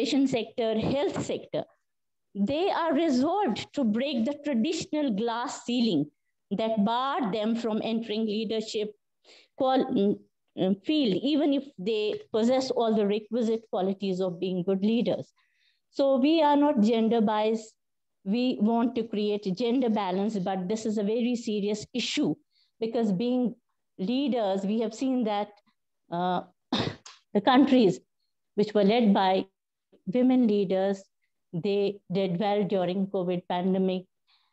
education sector, health sector, they are resolved to break the traditional glass ceiling that barred them from entering leadership field, even if they possess all the requisite qualities of being good leaders. So we are not gender biased. We want to create gender balance, but this is a very serious issue because being leaders, we have seen that the countries which were led by women leaders, they did well during COVID pandemic,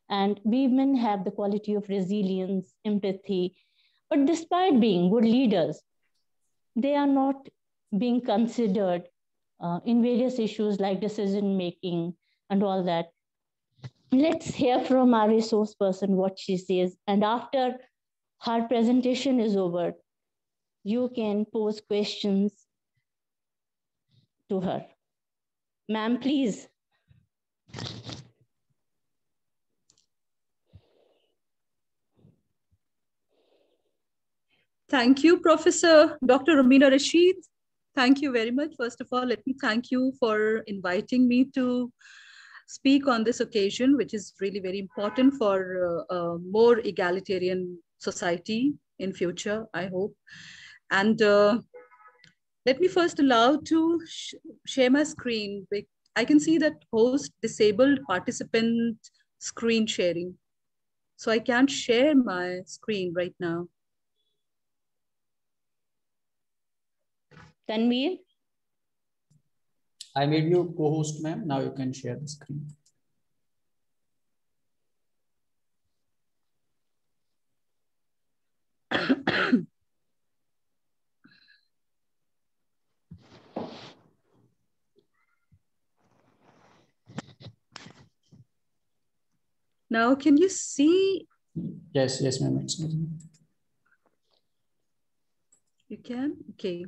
and women have the quality of resilience, empathy. But despite being good leaders, they are not being considered in various issues like decision making and all that. Let's hear from our resource person what she says. And after her presentation is over, you can pose questions to her. Ma'am, please. Thank you, Professor Dr. Romina Rashid. Thank you very much. First of all, let me thank you for inviting me to speak on this occasion, which is really very important for a more egalitarian society in future, I hope. And let me first allow to share my screen. I can see that host disabled participant screen sharing. So I can't share my screen right now. Tanveer? I made you co-host, ma'am. Now you can share the screen. Now, can you see? Yes, yes, ma'am. You can? Okay.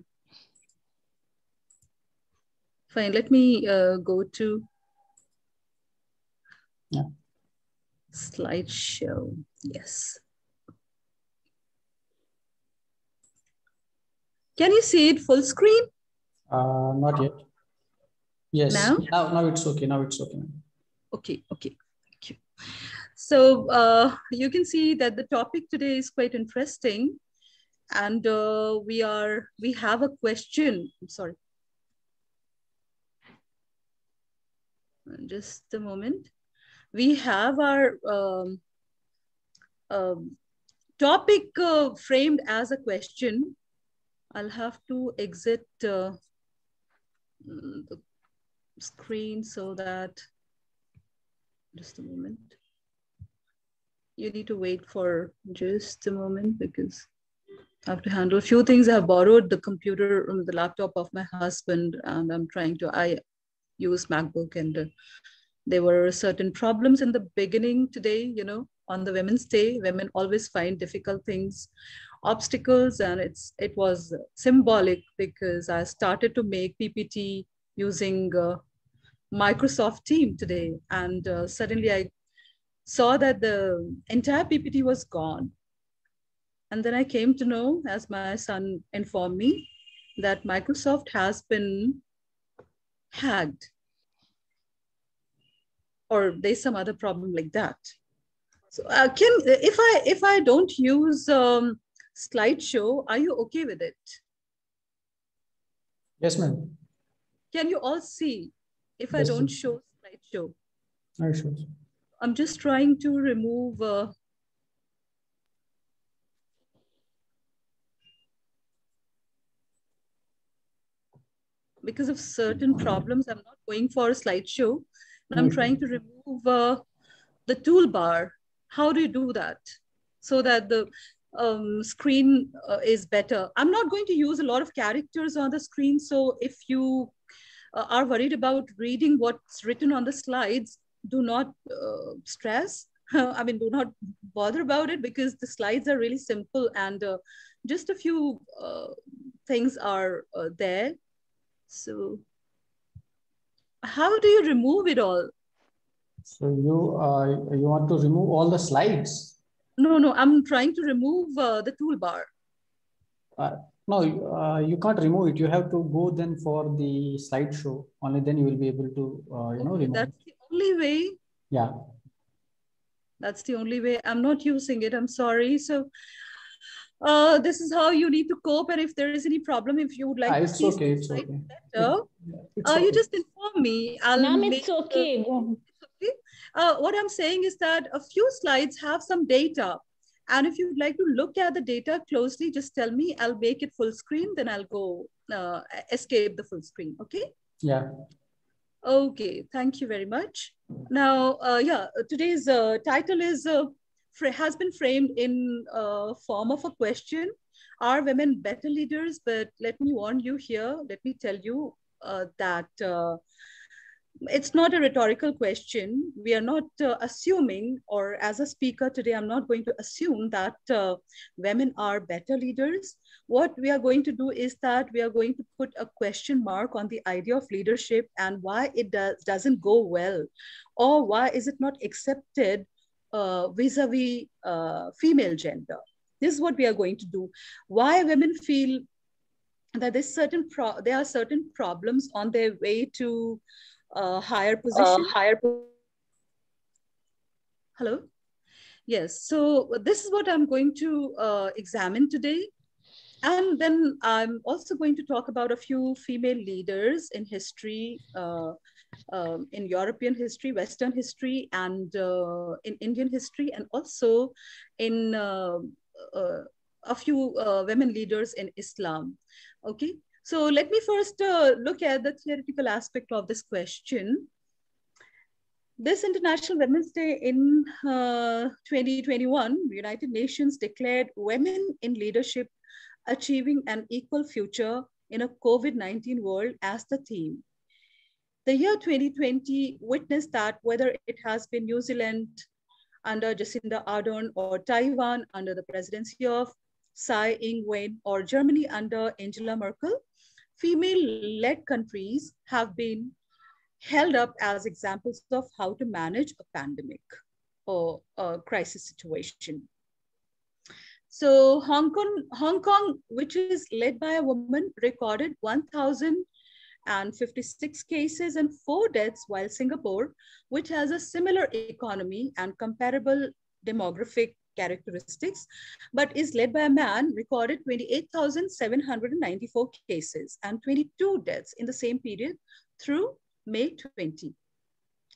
Fine, let me go to slideshow. Yes. Can you see it full screen? Not yet. Yes. Now? Now it's okay. Now it's okay. Okay, okay. Thank you. So you can see that the topic today is quite interesting. And we have a question. I'm sorry. Just a moment. We have our topic framed as a question. I'll have to exit the screen so that, just a moment. You need to wait for just a moment because I have to handle a few things. I have borrowed the computer, the laptop of my husband, and I use MacBook, and there were certain problems in the beginning today, you know, on the Women's Day. Women always find difficult things, obstacles, and it was symbolic because I started to make PPT using Microsoft Team today, and suddenly I saw that the entire PPT was gone. And then I came to know, as my son informed me, that Microsoft has been hacked, or there's some other problem like that. So if I don't use slideshow, are you okay with it? Yes, ma'am. Can you all see if I don't show slideshow? I show. I'm just trying to remove because of certain problems. I'm not going for a slideshow. I'm trying to remove the toolbar. How do you do that so that the screen is better? I'm not going to use a lot of characters on the screen. So if you are worried about reading what's written on the slides, do not stress. I mean, do not bother about it because the slides are really simple and just a few things are there. So how do you remove it all? So you want to remove all the slides? No, I'm trying to remove the toolbar. No, you can't remove it. You have to go then for the slideshow. Only then you will be able to, remove That's it. the only way. Yeah. That's the only way. I'm not using it. I'm sorry. So this is how you need to cope. And if there is any problem, if you would like to It's see okay. It's slides okay. better, It's okay. you just inform me. I'll Ma'am, make it's okay. okay. What I'm saying is that a few slides have some data. And if you'd like to look at the data closely, just tell me. I'll make it full screen. Then I'll go escape the full screen. Okay. Yeah. Okay. Thank you very much. Now, today's title is has been framed in form of a question. Are women better leaders? But let me warn you here. Let me tell you that it's not a rhetorical question. We are not assuming, or as a speaker today, I'm not going to assume that women are better leaders. What we are going to do is that we are going to put a question mark on the idea of leadership and why it doesn't go well, or why is it not accepted vis-a-vis female gender. This is what we are going to do. Why women feel that there are certain problems on their way to higher position. Hello? Yes, so this is what I'm going to examine today. And then I'm also going to talk about a few female leaders in history, in European history, Western history, and in Indian history, and also in a few women leaders in Islam. Okay, so let me first look at the theoretical aspect of this question. This International Women's Day in 2021, United Nations declared women in leadership achieving an equal future in a COVID-19 world as the theme. The year 2020 witnessed that, whether it has been New Zealand under Jacinda Ardern, or Taiwan under the presidency of Tsai Ing-wen, or Germany under Angela Merkel, female-led countries have been held up as examples of how to manage a pandemic or a crisis situation. So Hong Kong, which is led by a woman, recorded 1,056 cases and 4 deaths, while Singapore, which has a similar economy and comparable demographic characteristics, but is led by a man, recorded 28,794 cases and 22 deaths in the same period through May 20.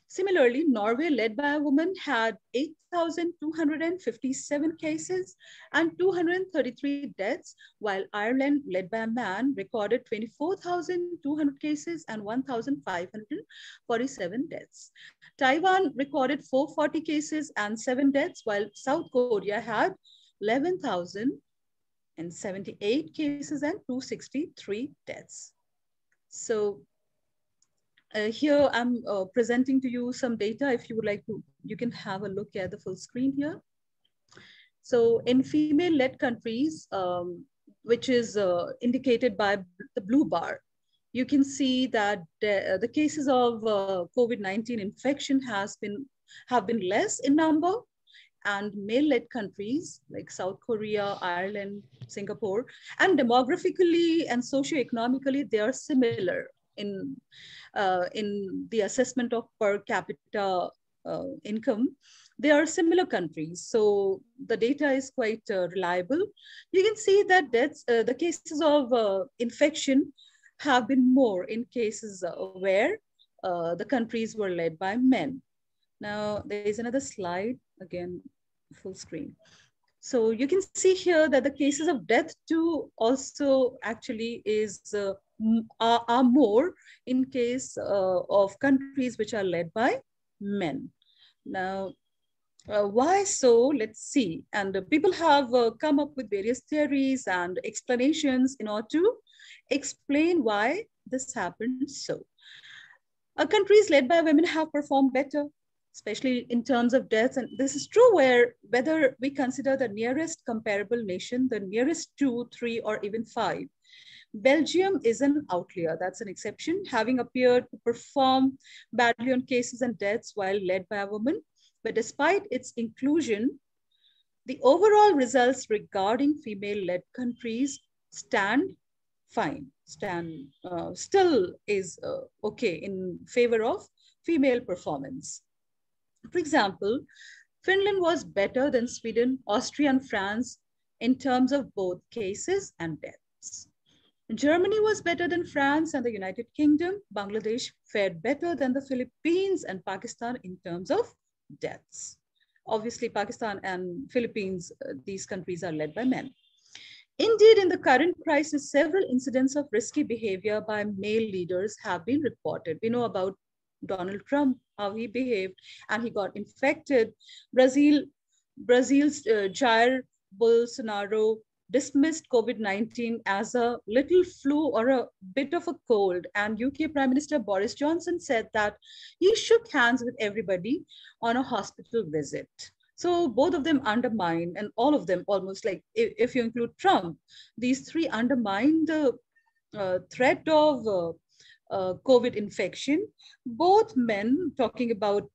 Similarly, Norway, led by a woman, had 8,257 cases and 233 deaths, while Ireland, led by a man, recorded 24,200 cases and 1,547 deaths. Taiwan recorded 440 cases and 7 deaths, while South Korea had 11,078 cases and 263 deaths. So here I'm presenting to you some data. If you would like to, you can have a look at the full screen here. So in female-led countries, which is indicated by the blue bar, you can see that the cases of COVID-19 infection have been less in number, and male-led countries like South Korea, Ireland, Singapore, and demographically and socioeconomically, they are similar in the assessment of per capita income. They are similar countries, so the data is quite reliable. You can see that the cases of infection have been more in cases where the countries were led by men. Now, there is another slide, again, full screen. So you can see here that the cases of death too also actually are more in case of countries which are led by men. Now, why so? Let's see. And people have come up with various theories and explanations in order to explain why this happened so. Countries led by women have performed better, especially in terms of deaths. And this is true whether we consider the nearest comparable nation, the nearest 2, 3, or even 5. Belgium is an outlier, that's an exception, having appeared to perform badly on cases and deaths while led by a woman. But despite its inclusion, the overall results regarding female-led countries stand fine, still is okay in favor of female performance. For example, Finland was better than Sweden, Austria, and France in terms of both cases and deaths. Germany was better than France and the United Kingdom. Bangladesh fared better than the Philippines and Pakistan in terms of deaths. Obviously, Pakistan and Philippines, these countries are led by men. Indeed, in the current crisis, several incidents of risky behavior by male leaders have been reported. We know about Donald Trump, how he behaved, and he got infected. Brazil's Jair Bolsonaro dismissed COVID-19 as a little flu or a bit of a cold. And UK Prime Minister Boris Johnson said that he shook hands with everybody on a hospital visit. So both of them undermine, and all of them almost, like if you include Trump, these three undermine the threat of COVID infection. Both men, talking about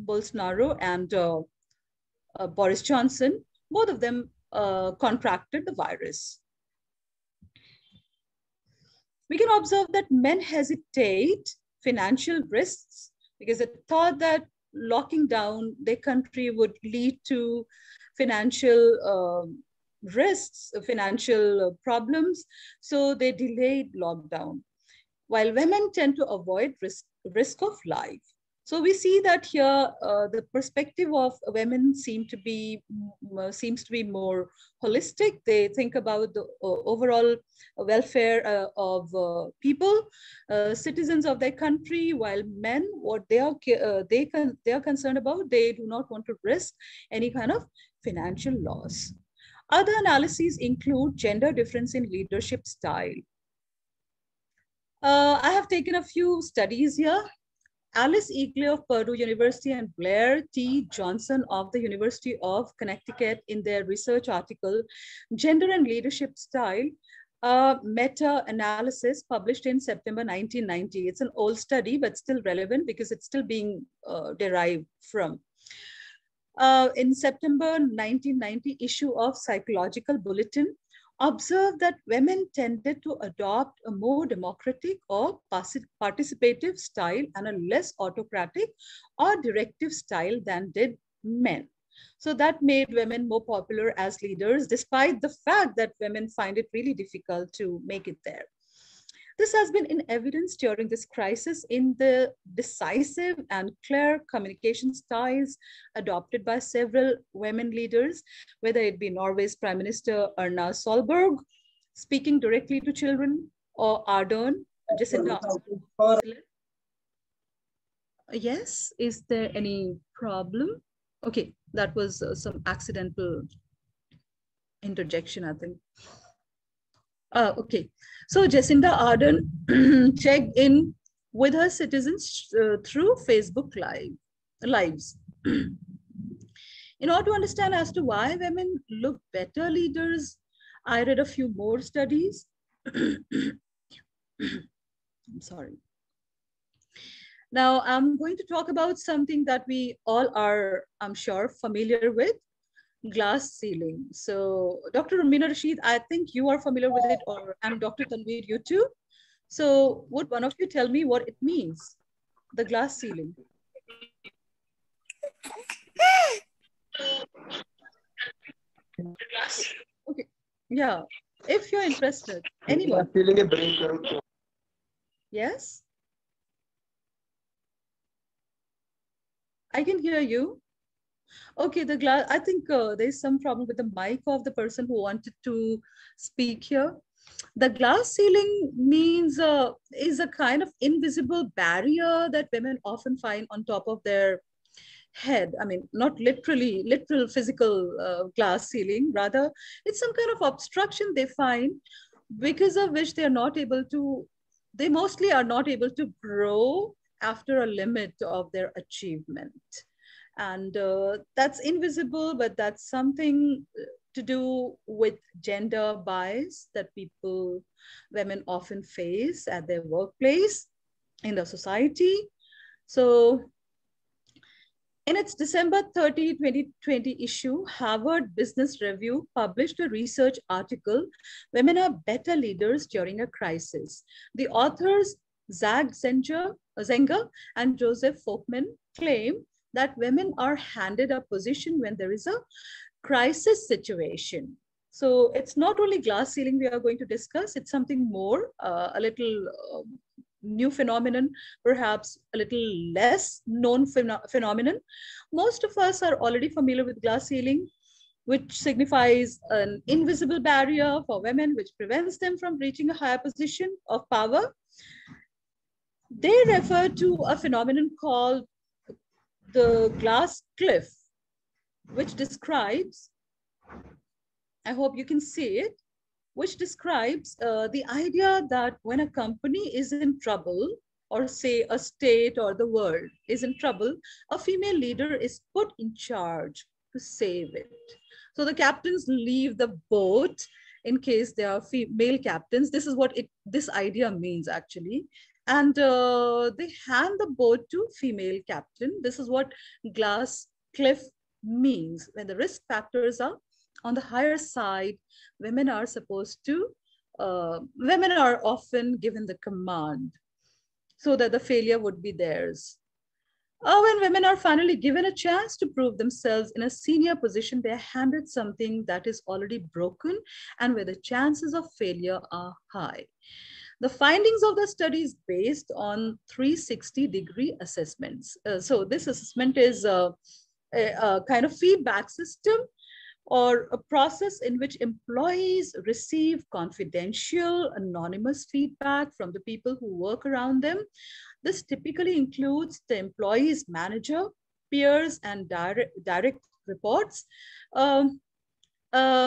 Bolsonaro and Boris Johnson, both of them contracted the virus. We can observe that men hesitate financial risks because they thought that locking down their country would lead to financial risks, financial problems. So they delayed lockdown, while women tend to avoid risk of life. So we see that here the perspective of women seems to be more holistic. They think about the overall welfare of people, citizens of their country, while men, what they are concerned about, they do not want to risk any kind of financial loss. Other analyses include gender difference in leadership style. I have taken a few studies here. Alice Eagley of Purdue University and Blair T. Johnson of the University of Connecticut, in their research article, Gender and Leadership Style, meta-analysis published in September 1990. It's an old study, but still relevant because it's still being derived from. In September 1990 issue of Psychological Bulletin, observed that women tended to adopt a more democratic or participative style and a less autocratic or directive style than did men. So that made women more popular as leaders, despite the fact that women find it really difficult to make it there. This has been in evidence during this crisis in the decisive and clear communication styles adopted by several women leaders, whether it be Norway's Prime Minister Erna Solberg, speaking directly to children, or Ardern, Jacinda Ardern. Yes, is there any problem? Okay, that was some accidental interjection, I think. Okay, so Jacinda Ardern checked in with her citizens through Facebook Lives. In order to understand as to why women look better leaders, I read a few more studies. I'm sorry. Now I'm going to talk about something that we all are, I'm sure, familiar with. Glass ceiling. So Dr. Rumina Rashid, I think you are familiar with it, and Dr. Tanveer, you too. So would one of you tell me what it means, the glass ceiling? Okay, yeah, if you're interested, anyone? Yes? I can hear you. Okay, the glass, I think there's some problem with the mic of the person who wanted to speak here. The glass ceiling means is a kind of invisible barrier that women often find on top of their head. I mean, not literal physical glass ceiling, rather it's some kind of obstruction they find because of which they mostly are not able to grow after a limit of their achievement. And that's invisible, but that's something to do with gender bias that women often face at their workplace, in the society. So In its December 30, 2020 issue, Harvard Business Review published a research article, Women Are Better Leaders During a Crisis. The authors, Zach Zenger and Joseph Folkman, claim that women are handed a position when there is a crisis situation. So it's not only glass ceiling we are going to discuss, it's something more, a little new phenomenon, perhaps a little less known phenomenon. Most of us are already familiar with glass ceiling, which signifies an invisible barrier for women, which prevents them from reaching a higher position of power. They refer to a phenomenon called the glass cliff, which describes, I hope you can see it, which describes the idea that when a company is in trouble, or say a state or the world is in trouble, a female leader is put in charge to save it. So the captains leave the boat in case they are male captains. This is what this idea means actually. And they hand the boat to female captain. This is what glass cliff means. When the risk factors are on the higher side, women are often given the command so that the failure would be theirs. When women are finally given a chance to prove themselves in a senior position, they are handed something that is already broken and where the chances of failure are high. The findings of the study is based on 360-degree assessments. So this assessment is a kind of feedback system or a process in which employees receive confidential, anonymous feedback from the people who work around them. This typically includes the employee's manager, peers, and direct reports. A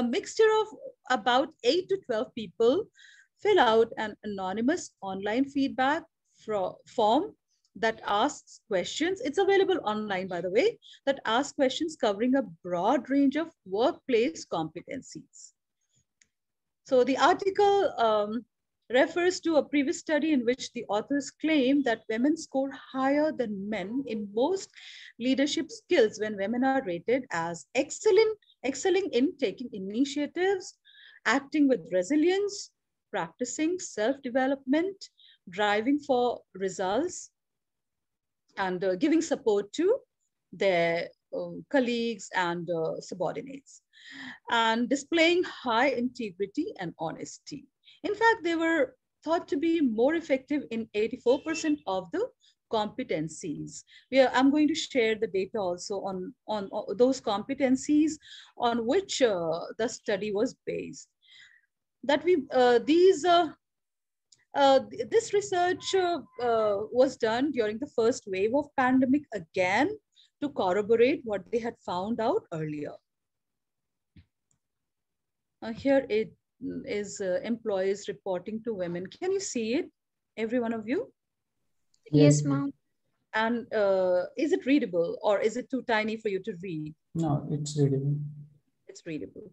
mixture of about 8 to 12 people fill out an anonymous online feedback form that asks questions. It's available online, by the way, that asks questions covering a broad range of workplace competencies. So the article refers to a previous study in which the authors claim that women score higher than men in most leadership skills when women are rated as excelling in taking initiatives, acting with resilience, practicing self-development, driving for results, and giving support to their colleagues and subordinates, and displaying high integrity and honesty. In fact, they were thought to be more effective in 84% of the competencies. I'm going to share the data also on those competencies on which the study was based. That this research was done during the first wave of pandemic again to corroborate what they had found out earlier. Here it is employees reporting to women. Can you see it, every one of you? Yes, ma'am. And is it readable or is it too tiny for you to read? No, it's readable. It's readable.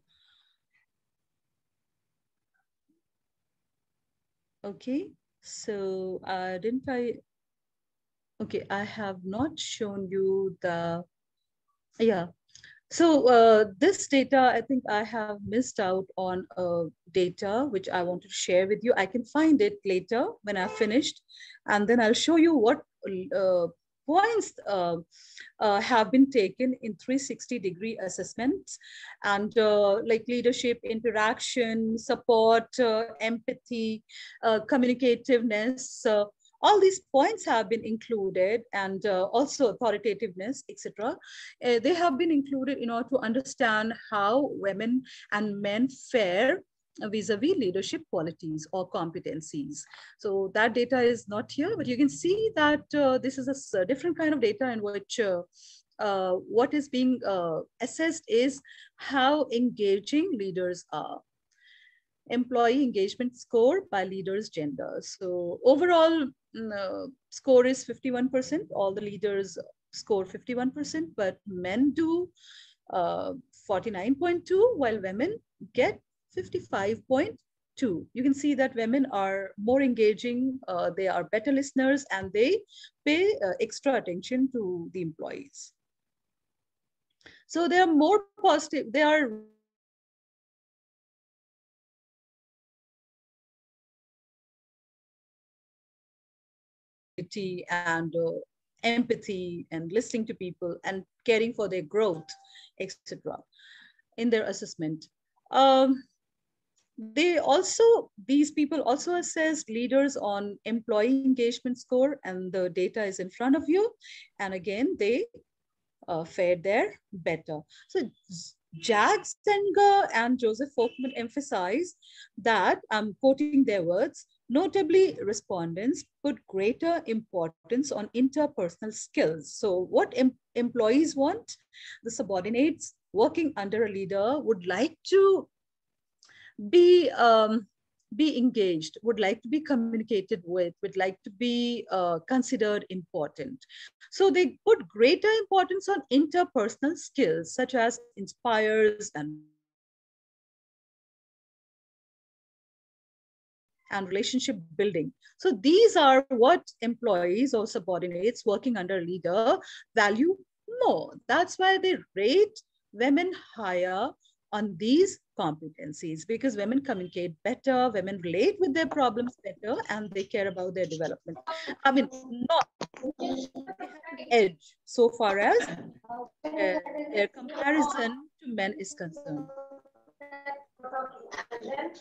Okay, so okay, I have not shown you the, yeah. So this data, I think I have missed out on data, which I want to share with you. I can find it later when I've finished, and then I'll show you what points have been taken in 360-degree assessments, and like leadership, interaction, support, empathy, communicativeness, all these points have been included, and also authoritativeness, etc. They have been included in order to understand how women and men fare vis-a-vis leadership qualities or competencies. So that data is not here, but you can see that this is a different kind of data in which what is being assessed is how engaging leaders are. Employee engagement score by leaders' gender. So overall score is 51%. All the leaders score 51%, but men do 49.2, while women get 55.2. You can see that women are more engaging, they are better listeners, and they pay extra attention to the employees. So they are more positive. They are and empathy and listening to people and caring for their growth, etc. in their assessment. Um, these people also assess leaders on employee engagement score, and the data is in front of you. And again, they fared there better. So Jack Stenger and Joseph Folkman emphasize that, I'm quoting their words, notably respondents put greater importance on interpersonal skills. So what employees want, the subordinates working under a leader would like to be engaged, would like to be communicated with, would like to be considered important. So they put greater importance on interpersonal skills such as inspires and relationship building. So these are what employees or subordinates working under a leader value more. That's why they rate women higher on these competencies, because women communicate better, women relate with their problems better, and they care about their development. I mean, not edge so far as their comparison to men is concerned. I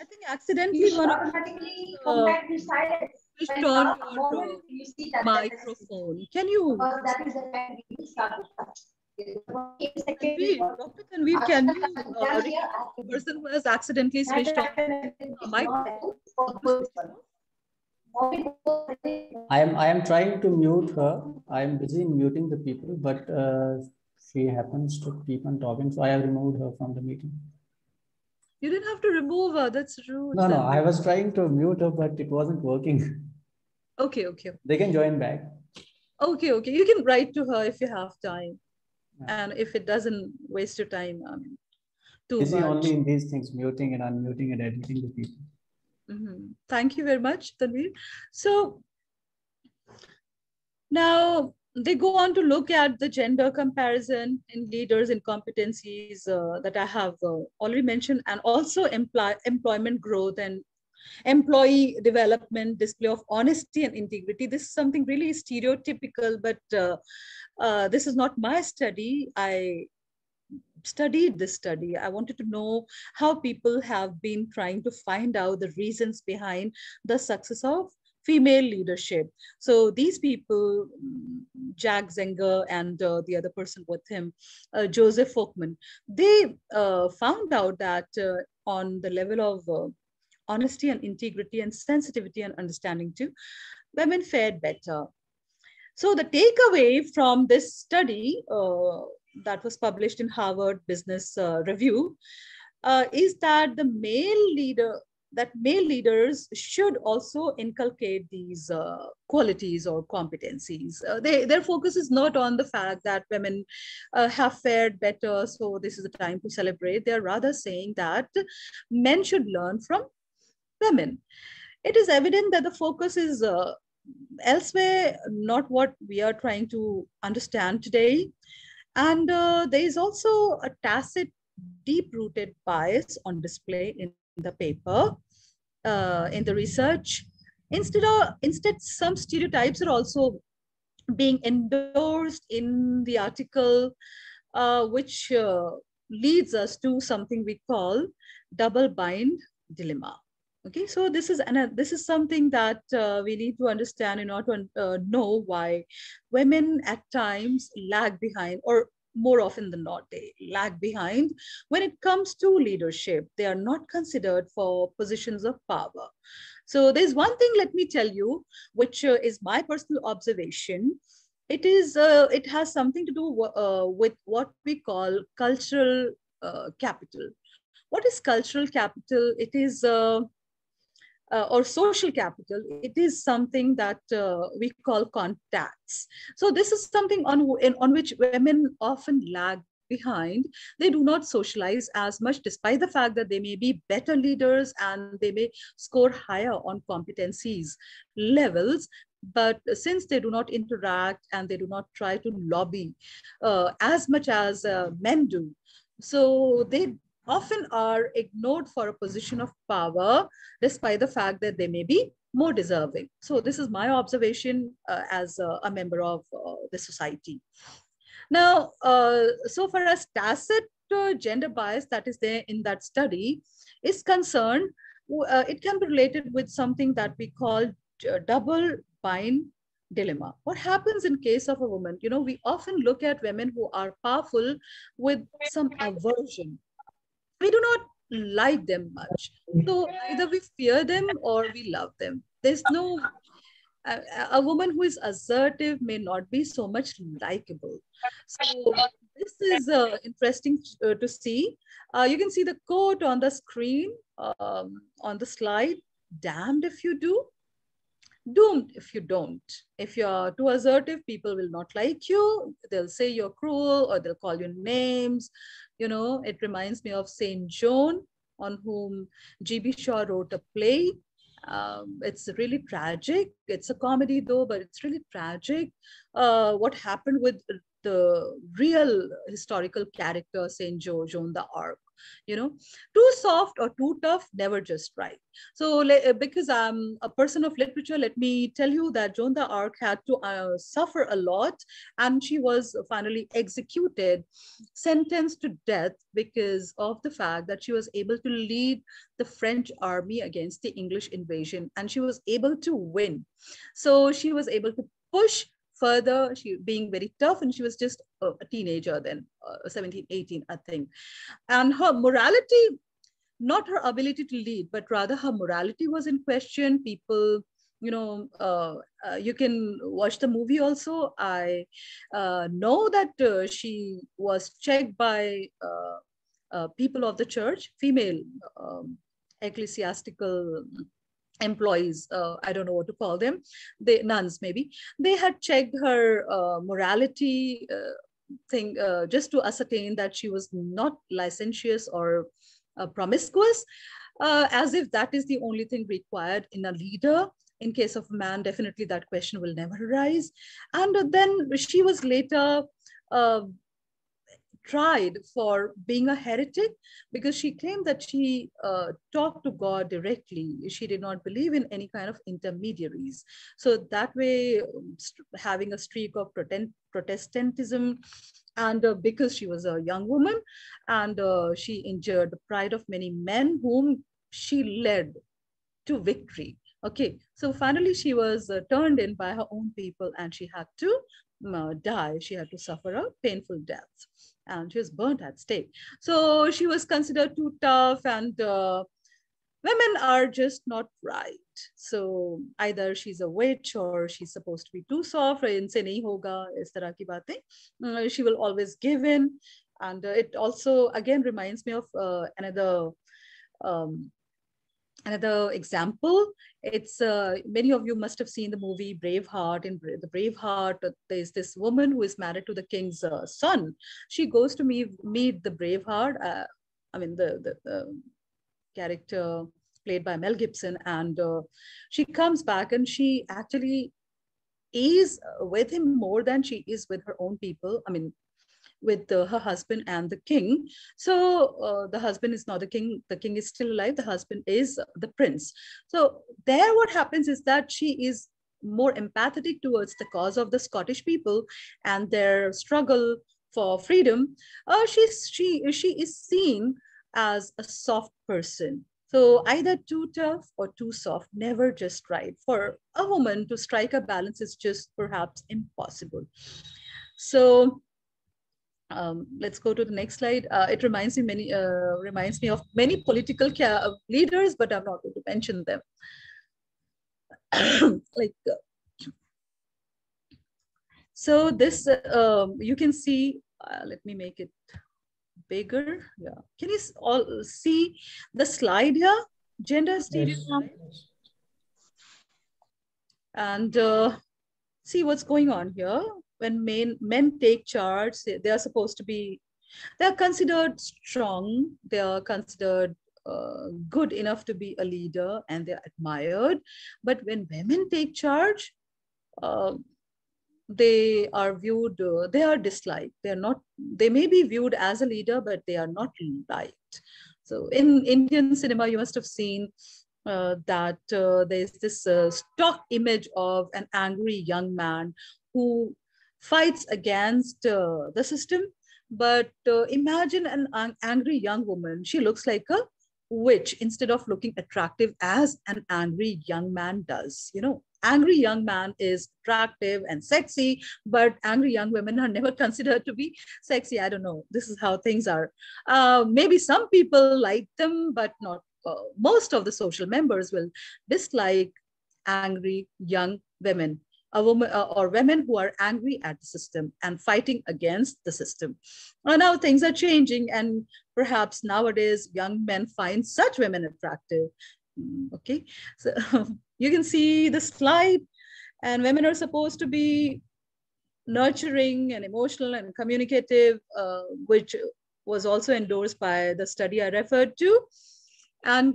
think accidentally one of switched on your microphone. Can you? Dr. Tanveer, can you repeat the person who has accidentally switched on the microphone? I am trying to mute her. I am busy in muting the people, but she happens to keep on talking, so I have removed her from the meeting. You didn't have to remove her. That's rude. No, I was trying to mute her, but it wasn't working. Okay. They can join back. Okay. You can write to her if you have time. Yeah. And if it doesn't waste your time, too busy much. Only in these things, muting and unmuting and editing the people. Thank you very much, Tanveer. So now they go on to look at the gender comparison in leaders and competencies that I have already mentioned, and also employment growth and employee development, display of honesty and integrity. This is something really stereotypical, but this is not my study. I studied this study. I wanted to know how people have been trying to find out the reasons behind the success of female leadership. So these people, Jack Zenger and the other person with him, Joseph Folkman, they found out that on the level of honesty and integrity and sensitivity and understanding too, women fared better. So the takeaway from this study that was published in Harvard Business Review is that male leaders should also inculcate these qualities or competencies. Their focus is not on the fact that women have fared better, so this is the time to celebrate. They're rather saying that men should learn from women. It is evident that the focus is elsewhere, not what we are trying to understand today. And there is also a tacit, deep-rooted bias on display in the paper, in the research. Instead, some stereotypes are also being endorsed in the article, which leads us to something we call double bind dilemma. Okay, so this is something that we need to understand in order to know why women at times lag behind, or more often than not, they lag behind when it comes to leadership. They are not considered for positions of power. So there's one thing, let me tell you, which is my personal observation. It has something to do with what we call cultural capital. What is cultural capital? It is or social capital. It is something that we call contacts. So this is something on which women often lag behind. They do not socialize as much, despite the fact that they may be better leaders and they may score higher on competencies levels. But since they do not interact and they do not try to lobby as much as men do, so they often are ignored for a position of power, despite the fact that they may be more deserving. So this is my observation as a member of the society. Now, so far as tacit gender bias that is there in that study is concerned, it can be related with something that we call double bind dilemma. What happens in case of a woman? You know, we often look at women who are powerful with some aversion. We do not like them much. So either we fear them or we love them. There's no, a woman who is assertive may not be so much likable. So this is interesting to see. You can see the quote on the screen, on the slide: damned if you do, doomed if you don't. If you're too assertive, people will not like you. They'll say you're cruel or they'll call you names. You know, it reminds me of Saint John, on whom G.B. Shaw wrote a play. It's really tragic. It's a comedy though, but it's really tragic. What happened with the real historical character, Saint Joan d'Arc. You know, too soft or too tough, never just right. So because I'm a person of literature, let me tell you that Joan d'Arc had to suffer a lot, and she was finally executed, sentenced to death because of the fact that she was able to lead the French army against the English invasion, and she was able to win. So she was able to push further, she being very tough, and she was just a teenager then, 17, 18, I think. And her morality, not her ability to lead, but rather her morality was in question. People, you know, you can watch the movie also. I know that she was checked by people of the church, female ecclesiastical employees, I don't know what to call them, they nuns maybe. They had checked her morality thing just to ascertain that she was not licentious or promiscuous, as if that is the only thing required in a leader. In case of a man, definitely that question will never arise. And then she was later tried for being a heretic because she claimed that she talked to God directly. She did not believe in any kind of intermediaries. So that way, having a streak of Protestantism, and because she was a young woman, and she injured the pride of many men whom she led to victory. Okay, so finally she was turned in by her own people, and she had to die. She had to suffer a painful death, and she was burnt at stake. So she was considered too tough, and women are just not right. So either she's a witch or she's supposed to be too soft. Inse nahi hoga, is tarah ki baatein. She will always give in. And it also again reminds me of another example. It's many of you must have seen the movie Braveheart. In the Braveheart, there's this woman who is married to the king's son. She goes to meet the Braveheart. I mean the character played by Mel Gibson, and she comes back and she actually is with him more than she is with her own people. I mean, with her husband and the king. So the husband is not the king is still alive, the husband is the prince. So there what happens is that she is more empathetic towards the cause of the Scottish people and their struggle for freedom. She is seen as a soft person. So either too tough or too soft, never just right. For a woman to strike a balance is just perhaps impossible. So let's go to the next slide. It reminds me of many political leaders, but I'm not going to mention them. So this you can see. Let me make it bigger. Yeah, can you all see the slide here? Gender stereotypes. Yes. And see what's going on here. When men take charge, they are supposed to be, they're considered strong, they are considered good enough to be a leader, and they're admired. But when women take charge, they are viewed, they are disliked. They are not, they may be viewed as a leader, but they are not liked. So in Indian cinema, you must have seen that there's this stock image of an angry young man who fights against the system. But imagine an angry young woman. She looks like a witch instead of looking attractive as an angry young man does. You know, angry young man is attractive and sexy, but angry young women are never considered to be sexy. I don't know. This is how things are. Maybe some people like them, but not most of the social members will dislike angry young women, a woman or women who are angry at the system and fighting against the system. Now things are changing, and perhaps nowadays young men find such women attractive. Okay, so you can see the slide, and women are supposed to be nurturing and emotional and communicative, which was also endorsed by the study I referred to. And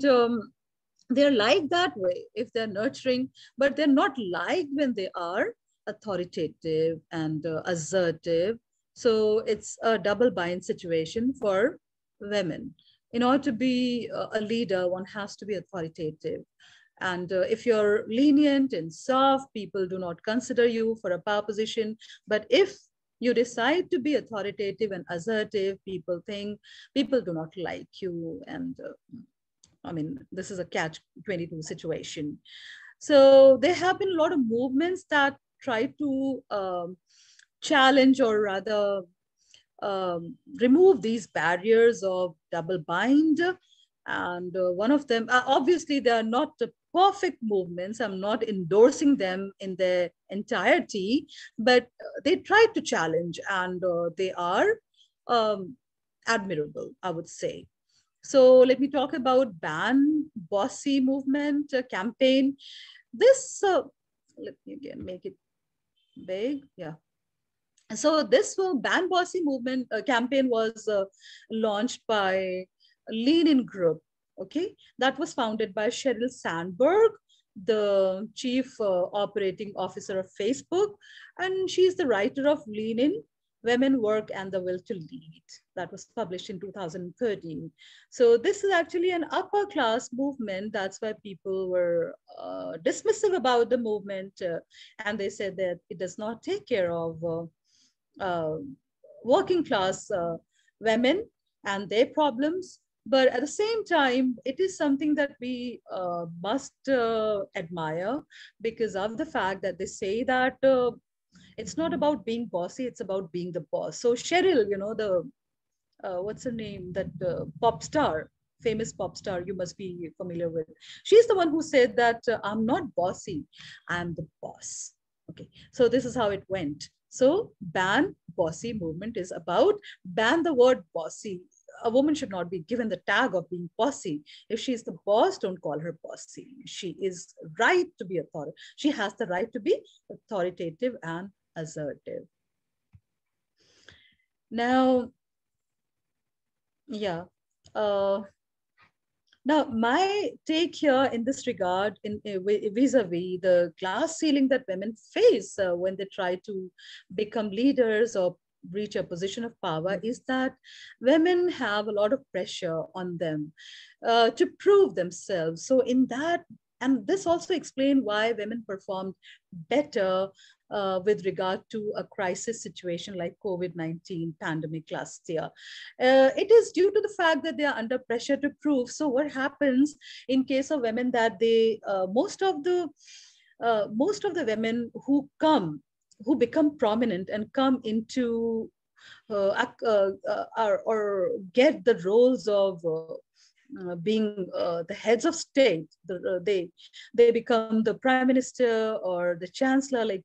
they're liked that way if they're nurturing, but they're not liked when they are authoritative and assertive. So it's a double bind situation for women. In order to be a leader, one has to be authoritative. And if you're lenient and soft, people do not consider you for a power position. But if you decide to be authoritative and assertive, people do not like you. And I mean, this is a catch-22 situation. So there have been a lot of movements that try to challenge, or rather remove these barriers of double bind. And one of them, obviously, they are not perfect movements. I'm not endorsing them in their entirety, but they try to challenge, and they are admirable, I would say. So let me talk about Ban Bossy movement campaign. This, let me again make it big. Yeah. So this Ban Bossy movement campaign was launched by Lean-In Group. Okay, that was founded by Sheryl Sandberg, the chief operating officer of Facebook, and she's the writer of Lean-In, Women, Work, and the Will to Lead. That was published in 2013. So this is actually an upper class movement. That's why people were dismissive about the movement. And they said that it does not take care of working class women and their problems. But at the same time, it is something that we must admire, because of the fact that they say that it's not about being bossy, it's about being the boss. So Cheryl, you know, the, what's her name, that pop star, famous pop star you must be familiar with. She's the one who said that I'm not bossy, I'm the boss. Okay, so this is how it went. So Ban Bossy movement is about ban the word bossy. A woman should not be given the tag of being bossy. If she's the boss, don't call her bossy. She is right to be authoritative. She has the right to be authoritative and assertive. Now, yeah. Now, my take here in this regard, vis-a-vis the glass ceiling that women face when they try to become leaders or reach a position of power, is that women have a lot of pressure on them to prove themselves. So in that, and this also explains why women performed better with regard to a crisis situation like COVID-19 pandemic last year. It is due to the fact that they are under pressure to prove. So what happens in case of women, that they, most of the women who become prominent and come into or get the roles of being the heads of state, they become the prime minister or the chancellor, like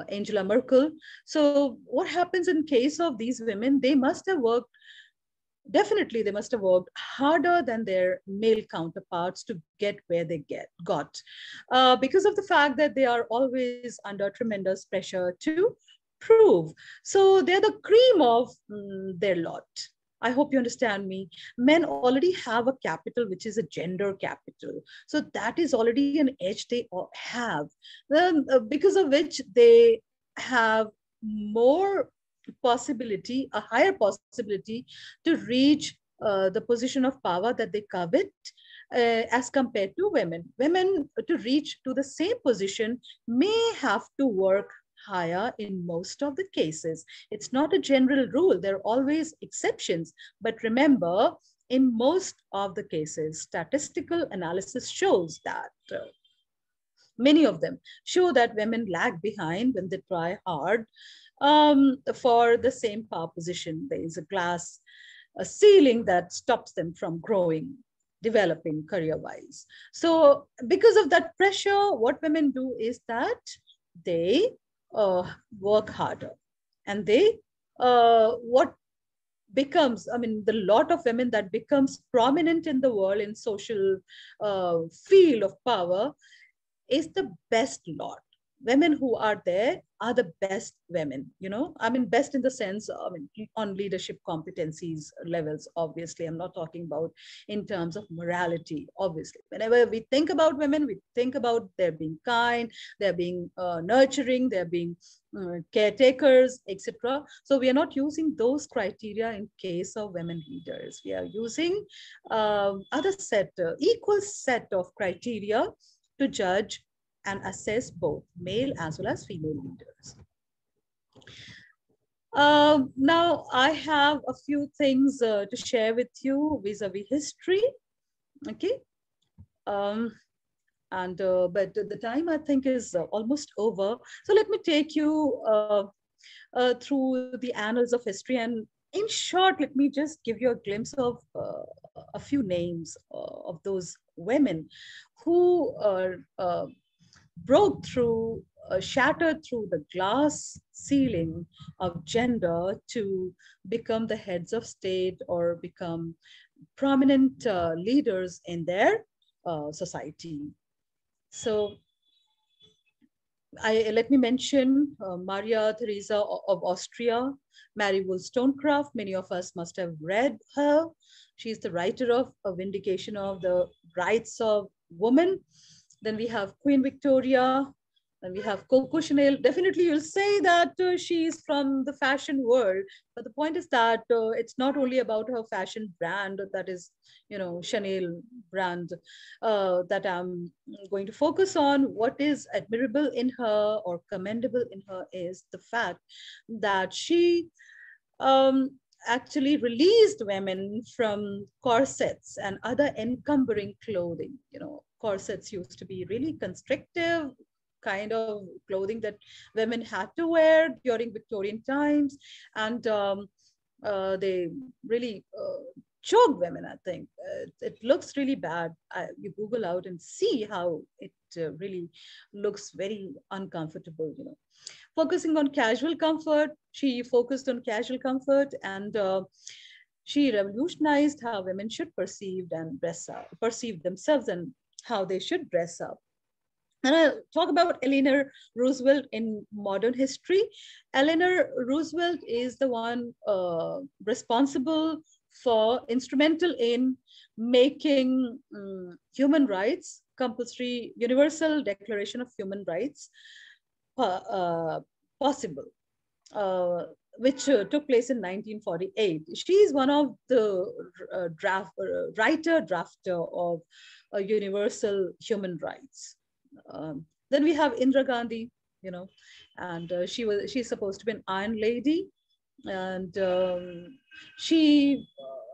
Angela Merkel. So what happens in case of these women? They must have worked, definitely they must have worked harder than their male counterparts to get where they got, because of the fact that they are always under tremendous pressure to prove. So they're the cream of their lot. I hope you understand me. Men already have a capital, which is a gender capital. So that is already an edge they have, because of which they have more possibility, a higher possibility to reach the position of power that they covet as compared to women. Women, to reach to the same position, may have to work higher in most of the cases. It's not a general rule. There are always exceptions. But remember, in most of the cases, statistical analysis shows that many of them show that women lag behind when they try hard for the same power position. There is a glass ceiling that stops them from growing, developing career-wise. So because of that pressure, what women do is that they work harder, and they what becomes, I mean, the lot of women that becomes prominent in the world in social field of power is the best lot. Women who are there are the best women, you know, I mean, best in the sense, I mean, on leadership competencies levels, obviously. I'm not talking about in terms of morality, obviously. Whenever we think about women, we think about they're being kind, they're being nurturing, they're being caretakers, etc. So we are not using those criteria in case of women leaders. We are using other set, equal set of criteria to judge and assess both male as well as female leaders. Now, I have a few things to share with you vis-a-vis history. Okay. But the time, I think, is almost over. So let me take you through the annals of history. And in short, let me just give you a glimpse of a few names of those women who broke through, shattered through the glass ceiling of gender to become the heads of state or become prominent leaders in their society. So let me mention Maria Theresa of Austria, Mary Wollstonecraft. Many of us must have read her. She's the writer of A Vindication of the Rights of Women. Then we have Queen Victoria, and we have Coco Chanel. Definitely you'll say that she's from the fashion world, but the point is that it's not only about her fashion brand, that is, you know, Chanel brand, that I'm going to focus on. What is admirable in her or commendable in her is the fact that she actually released women from corsets and other encumbering clothing. You know, corsets used to be really constrictive kind of clothing that women had to wear during Victorian times. And they really choked women, I think. It looks really bad. You Google out and see how it really looks very uncomfortable, you know. Focusing on casual comfort, she focused on casual comfort, and she revolutionized how women should perceive and dress up, perceive themselves and how they should dress up. And I'll talk about Eleanor Roosevelt in modern history. Eleanor Roosevelt is the one responsible for, instrumental in making human rights compulsory, Universal Declaration of Human Rights possible, which took place in 1948. She is one of the drafter of universal human rights. Then we have Indra Gandhi, you know, and she's supposed to be an Iron Lady, and she,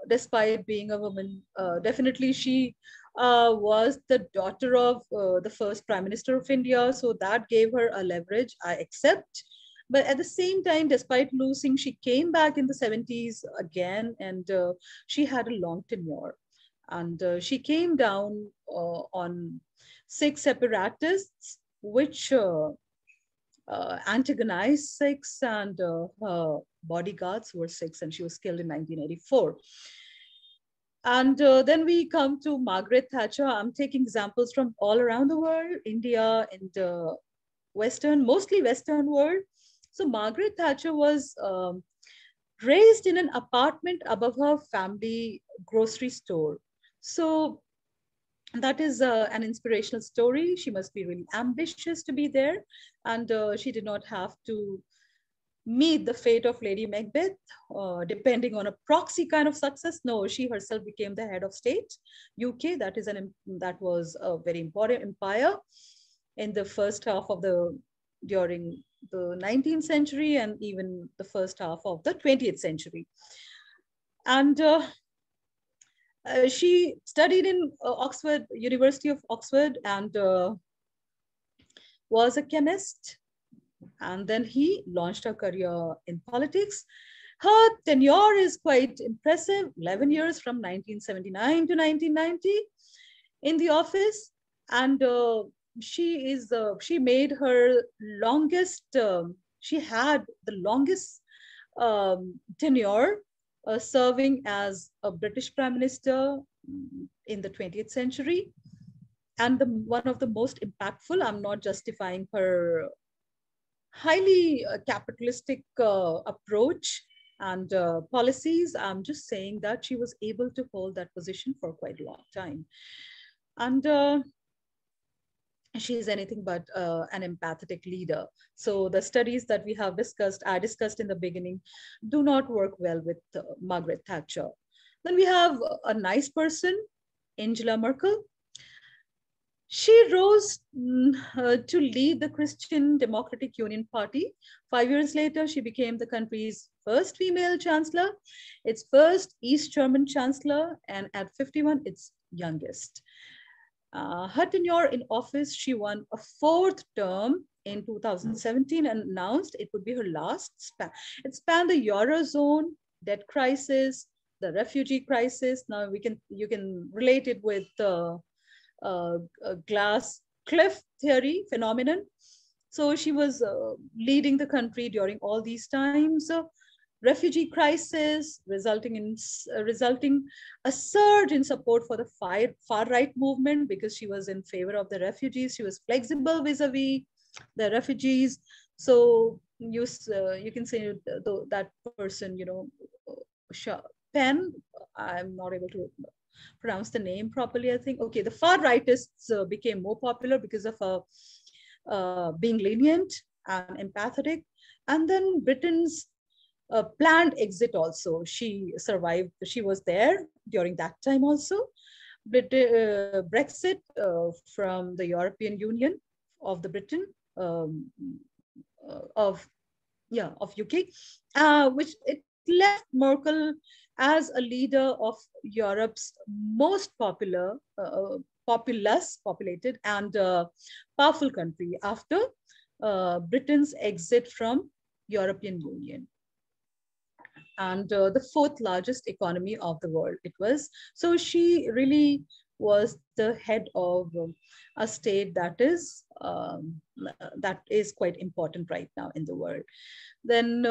despite being a woman, definitely she was the daughter of the first Prime Minister of India, so that gave her a leverage, I accept. But at the same time, despite losing, she came back in the 70s again, and she had a long tenure. And she came down on 6 separatists, which antagonized 6, and her bodyguards were 6, and she was killed in 1984. And then we come to Margaret Thatcher. I'm taking examples from all around the world, India and mostly Western world. So Margaret Thatcher was raised in an apartment above her family grocery store. So that is an inspirational story. She must be really ambitious to be there. And she did not have to meet the fate of Lady Macbeth, depending on a proxy kind of success. No, she herself became the head of state. UK, that was a very important empire in the first half of during the 19th century and even the first half of the 20th century. And she studied in University of Oxford, and was a chemist. And then he launched her career in politics. Her tenure is quite impressive, 11 years from 1979 to 1990 in the office. And she made her longest, she had the longest tenure serving as a British Prime Minister in the 20th century. And one of the most impactful, I'm not justifying her highly capitalistic approach and policies. I'm just saying that she was able to hold that position for quite a long time. And she is anything but an empathetic leader. So the studies that we have discussed, I discussed in the beginning, do not work well with Margaret Thatcher. Then we have a nice person, Angela Merkel. She rose to lead the Christian Democratic Union Party. 5 years later, she became the country's first female chancellor, its first East German chancellor, and at 51, its youngest. Her tenure in office, she won a 4th term in 2017 and announced it would be her last span. It spanned the Eurozone, debt crisis, the refugee crisis. Now you can relate it with glass cliff theory phenomenon. So she was leading the country during all these times. Refugee crisis resulting a surge in support for the far right movement, because she was in favor of the refugees. She was flexible vis-a-vis the refugees. So you can say that person, Penn, I'm not able to pronounce the name properly, I think. Okay, the far rightists became more popular because of being lenient and empathetic. And then Britain's planned exit also. She survived. She was there during that time also. But Brexit from the European Union of the Britain of UK, which it left Merkel as a leader of Europe's most populated and powerful country after Britain's exit from European Union, and the 4th largest economy of the world it was. So she really was the head of a state that is quite important right now in the world. Then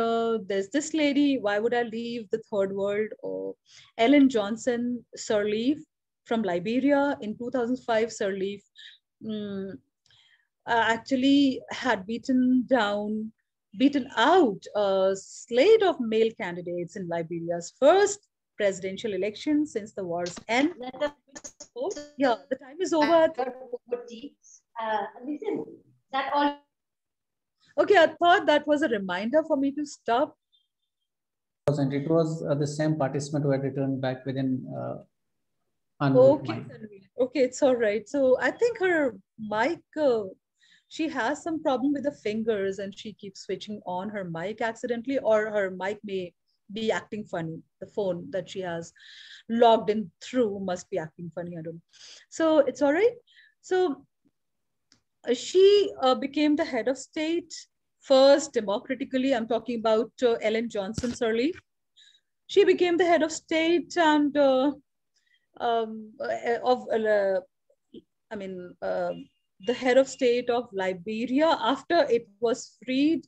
there's this lady, why would I leave the third world? Oh, Ellen Johnson Sirleaf from Liberia. In 2005, Sirleaf actually had beaten out a slate of male candidates in Liberia's first presidential election since the war's end. Yeah, the time is over. Listen, that all. Okay, I thought that was a reminder for me to stop. It was the same participant who had returned back within. Okay, it's all right. So I think her mic, she has some problem with the fingers and she keeps switching on her mic accidentally, or her mic may be acting funny. The phone that she has logged in through must be acting funny. I don't know. So it's all right. So she became the head of state first democratically. I'm talking about Ellen Johnson Sirleaf. She became the head of state and the head of state of Liberia after it was freed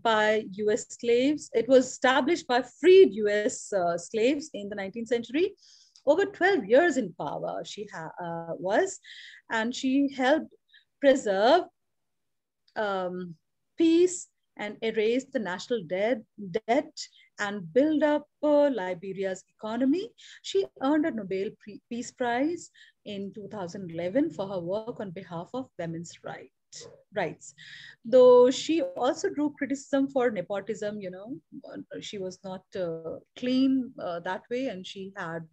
by US slaves. It was established by freed US slaves in the 19th century. Over 12 years in power she was, and she helped preserve peace and erase the national debt and build up Liberia's economy. She earned a Nobel Peace Prize in 2011 for her work on behalf of women's rights. Though she also drew criticism for nepotism, she was not clean that way, and she had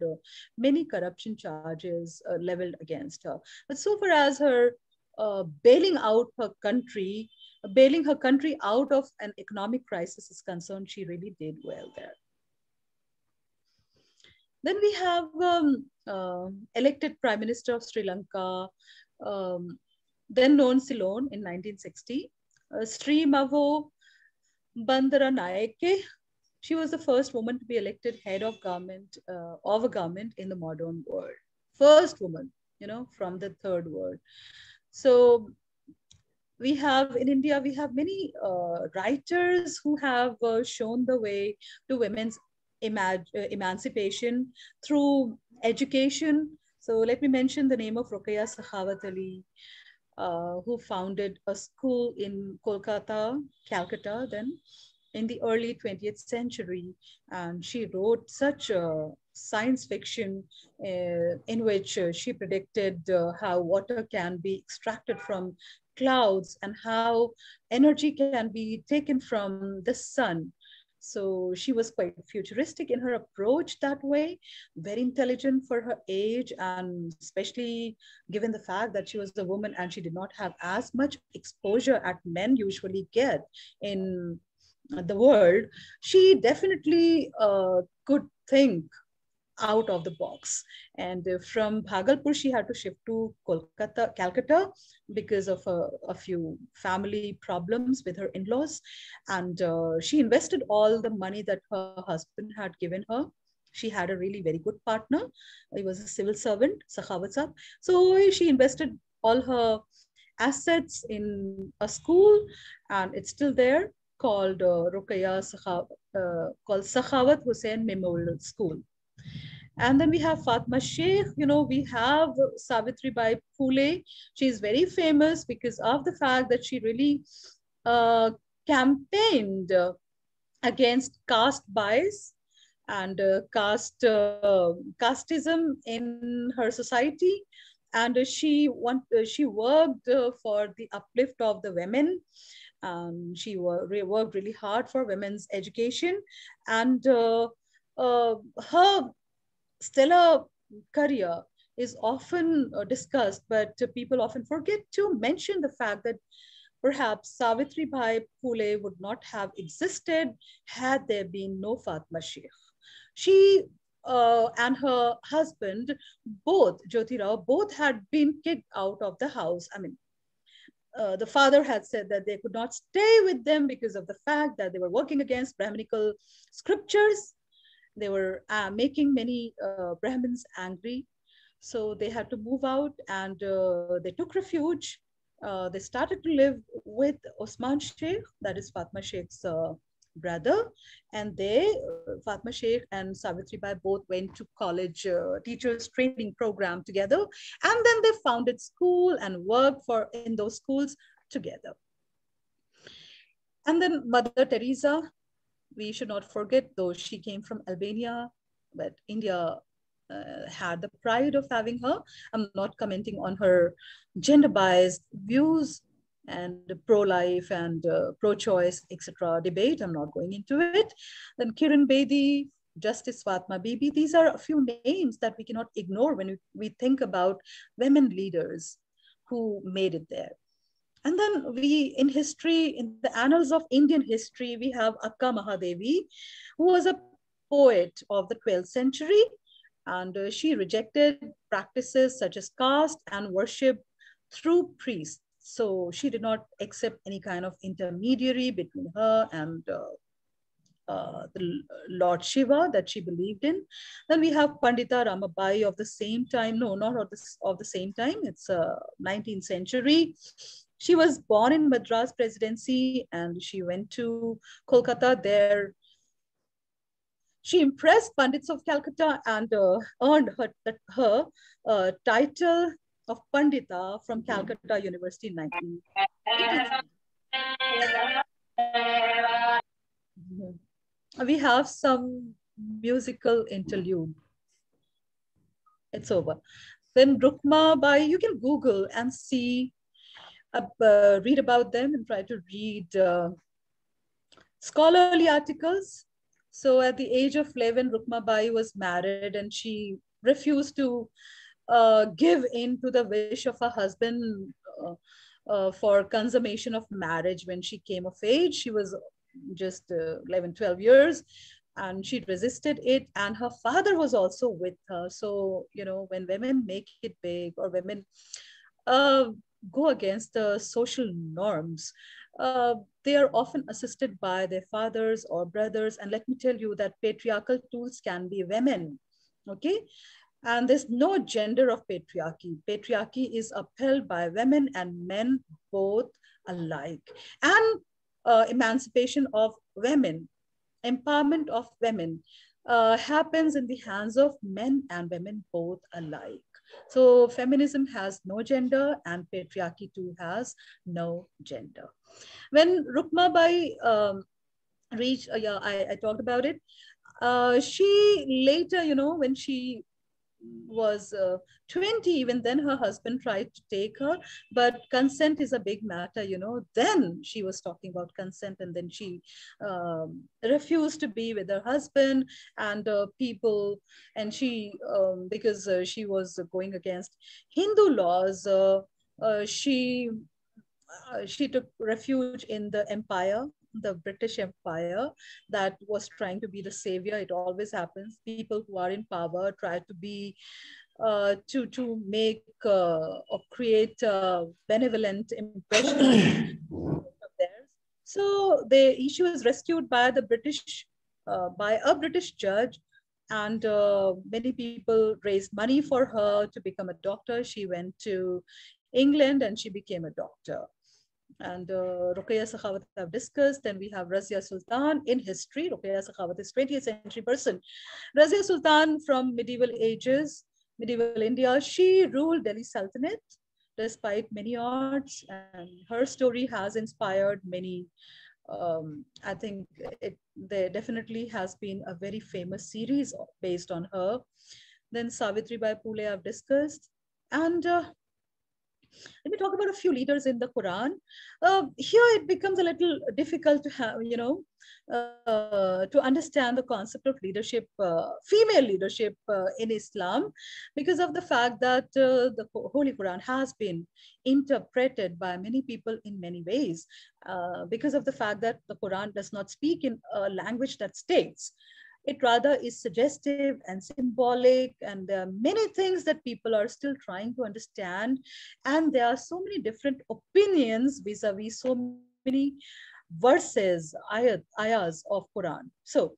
many corruption charges leveled against her. But so far as her bailing her country out of an economic crisis is concerned, she really did well there. Then we have elected Prime Minister of Sri Lanka, then known Ceylon in 1960, Sri Mavo Bandaranaike. She was the first woman to be elected head of a government in the modern world. First woman, from the third world. So we have in India, we have many writers who have shown the way to women's emancipation through education. So let me mention the name of Ruqayya Sakhawat Ali, who founded a school in Calcutta then in the early 20th century. And she wrote such science fiction in which she predicted how water can be extracted from clouds and how energy can be taken from the sun. So she was quite futuristic in her approach that way, very intelligent for her age, and especially given the fact that she was a woman and she did not have as much exposure as men usually get in the world. She definitely could think out of the box. And from Bhagalpur, she had to shift to Calcutta because of a few family problems with her in-laws. And she invested all the money that her husband had given her. She had a really very good partner. He was a civil servant, Sakhawat Sahab. So she invested all her assets in a school, and it's still there, called called Sakhawat Hussain Memorial School. And then we have Fatma Sheikh, we have Savitribai Phule. She's very famous because of the fact that she really campaigned against caste bias and casteism in her society. And she worked for the uplift of the women. She worked really hard for women's education. And her stellar career is often discussed, but people often forget to mention the fact that perhaps Savitribai Phule would not have existed had there been no Fatma Sheikh. She and her husband, Jyotirao, both had been kicked out of the house. I mean, the father had said that they could not stay with them because of the fact that they were working against Brahminical scriptures. They were making many Brahmins angry. So they had to move out, and they took refuge. They started to live with Osman Sheikh, that is Fatma Sheikh's brother. And Fatma Sheikh and Savitribai both went to college teachers training program together. And then they founded school and worked in those schools together. And then Mother Teresa, we should not forget, though she came from Albania, but India had the pride of having her. I'm not commenting on her gender-biased views and pro-life and pro-choice, etc. debate. I'm not going into it. Then Kiran Bedi, Justice Fatma Bibi. These are a few names that we cannot ignore when we think about women leaders who made it there. And then in history, in the annals of Indian history, we have Akamahadevi, who was a poet of the 12th century. And she rejected practices such as caste and worship through priests. So she did not accept any kind of intermediary between her and the Lord Shiva that she believed in. Then we have Pandita Ramabai of the same time. No, not of the same time. It's 19th century. She was born in Madras Presidency and she went to Kolkata. There, she impressed Pandits of Calcutta and earned her title of Pandita from Calcutta University in 1980. we have some musical interlude. It's over. Then Rukma Bai, you can Google and see, read about them and try to read scholarly articles. So at the age of 11, Rukma Bai was married and she refused to give in to the wish of her husband for consummation of marriage when she came of age. She was just 11, 12 years and she resisted it, and her father was also with her. So, you know, when women make it big or women uh, go against the social norms, uh, they are often assisted by their fathers or brothers. And let me tell you that patriarchal tools can be women, okay? And there's no gender of patriarchy. Patriarchy is upheld by women and men both alike. And emancipation of women, empowerment of women happens in the hands of men and women both alike. So feminism has no gender and patriarchy too has no gender. When Rukma Bai reached, yeah, I talked about it. She later, you know, when she was 20, even then her husband tried to take her, but consent is a big matter, you know. Then she was talking about consent, and then she refused to be with her husband and people, and she because she was going against Hindu laws, she took refuge in the empire, the British Empire, that was trying to be the savior. It always happens. People who are in power try to be to make or create a benevolent impression of theirs. So she was rescued by the British, by a British judge, and many people raised money for her to become a doctor. She went to England and she became a doctor. And Ruqayya Sakhawat have discussed. Then we have Razia Sultan in history. Ruqayya Sakhawat is 20th century person. Razia Sultan from medieval ages, medieval India, she ruled Delhi Sultanate despite many odds, and her story has inspired many. I think there definitely has been a very famous series based on her. Then Savitri Bai Phule I've discussed. And let me talk about a few leaders in the Quran. Here it becomes a little difficult to have, you know, to understand the concept of leadership, female leadership in Islam, because of the fact that the Holy Quran has been interpreted by many people in many ways, because of the fact that the Quran does not speak in a language that states. It rather is suggestive and symbolic, and there are many things that people are still trying to understand. And there are so many different opinions vis-a-vis so many verses, ayahs of Quran. So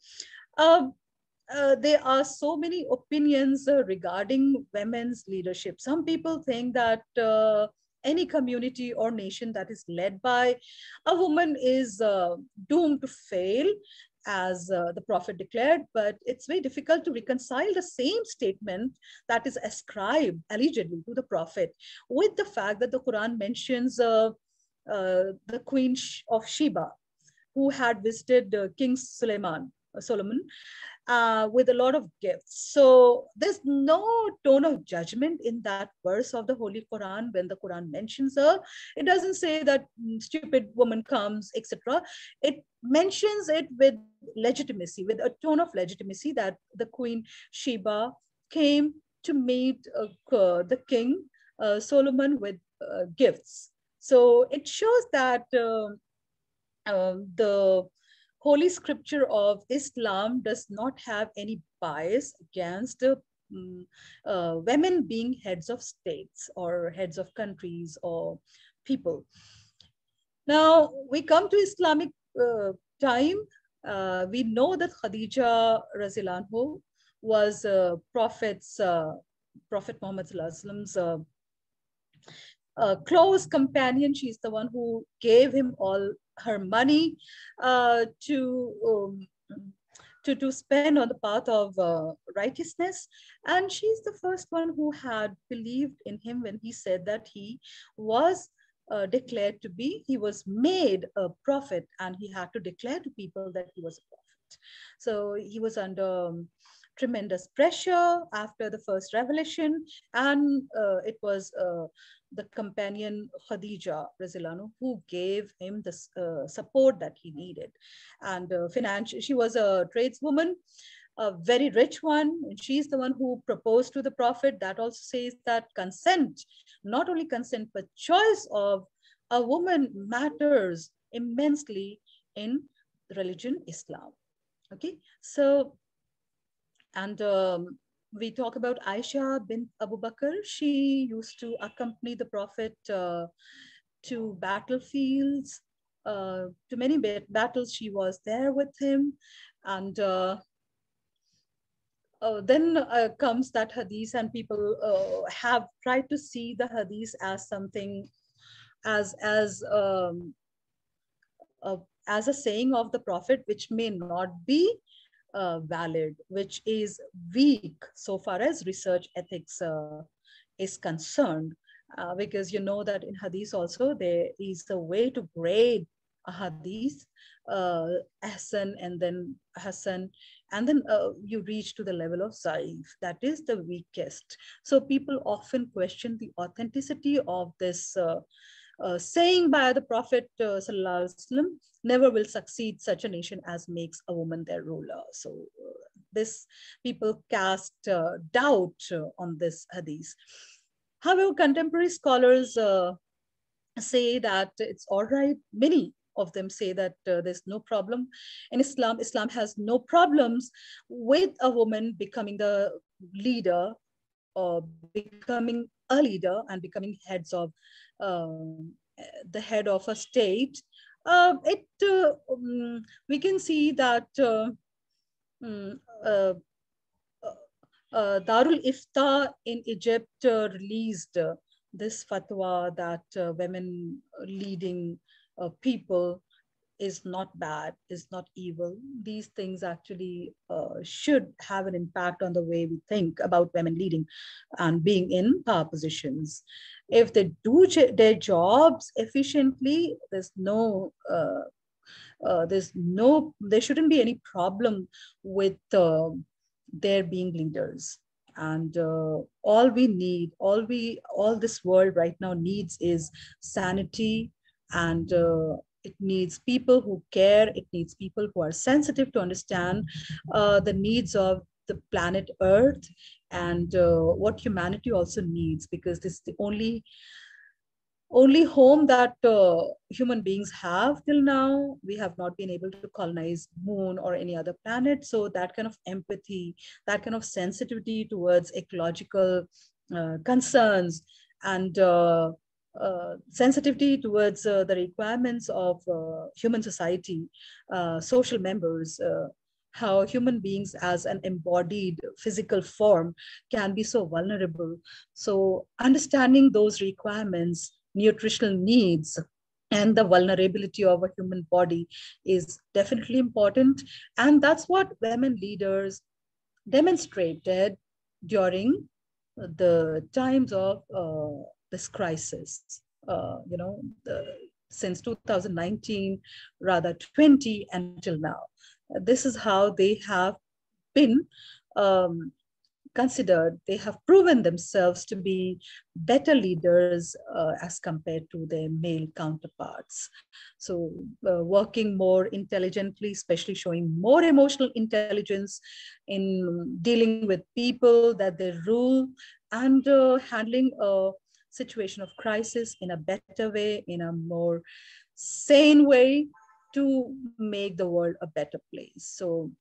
there are so many opinions regarding women's leadership. Some people think that any community or nation that is led by a woman is doomed to fail, as the Prophet declared, but it's very difficult to reconcile the same statement that is ascribed allegedly to the Prophet with the fact that the Quran mentions the Queen of Sheba, who had visited King Solomon with a lot of gifts. So there's no tone of judgment in that verse of the Holy Quran. When the Quran mentions her, it doesn't say that stupid woman comes, etc. It mentions it with legitimacy, with a tone of legitimacy, that the Queen Sheba came to meet the king Solomon with gifts. So it shows that the Holy Scripture of Islam does not have any bias against women being heads of states or heads of countries or people. Now we come to Islamic time. We know that Khadija Razilanhu was Prophet Muhammad Sallallahu Alaihi Wasallam's close companion. She's the one who gave him all her money to spend on the path of righteousness. And she's the first one who had believed in him when he said that he was declared to be, he was made a prophet, and he had to declare to people that he was a prophet. So he was under tremendous pressure after the first revelation, and it was the companion Khadija Razilanu who gave him the support that he needed. And she was a tradeswoman, a very rich one. And she's the one who proposed to the prophet. That also says that consent, not only consent, but choice of a woman matters immensely in religion Islam. Okay, so, and we talk about Aisha bint Abu Bakr. She used to accompany the prophet to battlefields, to many battles. She was there with him. And then comes that hadith, and people have tried to see the hadith as something, as a saying of the prophet, which may not be valid, which is weak so far as research ethics is concerned. Because you know that in hadith also there is a way to grade a hadith, Hassan, and then Hassan, and then you reach to the level of Zaif. That is the weakest. So people often question the authenticity of this saying by the Prophet Sallallahu Alaihi Wasallam, never will succeed such a nation as makes a woman their ruler. So this people cast doubt on this hadith. However, contemporary scholars say that it's all right. Many of them say that there's no problem in Islam. Islam has no problems with a woman becoming the leader, or becoming a leader and becoming the head of a state. We can see that Darul Ifta in Egypt released this fatwa that women leading people is not bad, is not evil. These things actually should have an impact on the way we think about women leading and being in power positions. If they do their jobs efficiently, there shouldn't be any problem with their being leaders. And all this world right now needs is sanity, and it needs people who care. It needs people who are sensitive to understand the needs of the planet Earth, and what humanity also needs, because this is the only home that human beings have till now. We have not been able to colonize moon or any other planet. So that kind of empathy, that kind of sensitivity towards ecological concerns, and sensitivity towards the requirements of human society, social members, how human beings as an embodied physical form can be so vulnerable. So understanding those requirements, nutritional needs, and the vulnerability of a human body is definitely important. And that's what women leaders demonstrated during the times of this crisis, since 2019, rather 20 until now. This is how they have been considered. They have proven themselves to be better leaders as compared to their male counterparts. So working more intelligently, especially showing more emotional intelligence in dealing with people that they rule, and handling a situation of crisis in a better way, in a more sane way, to make the world a better place. So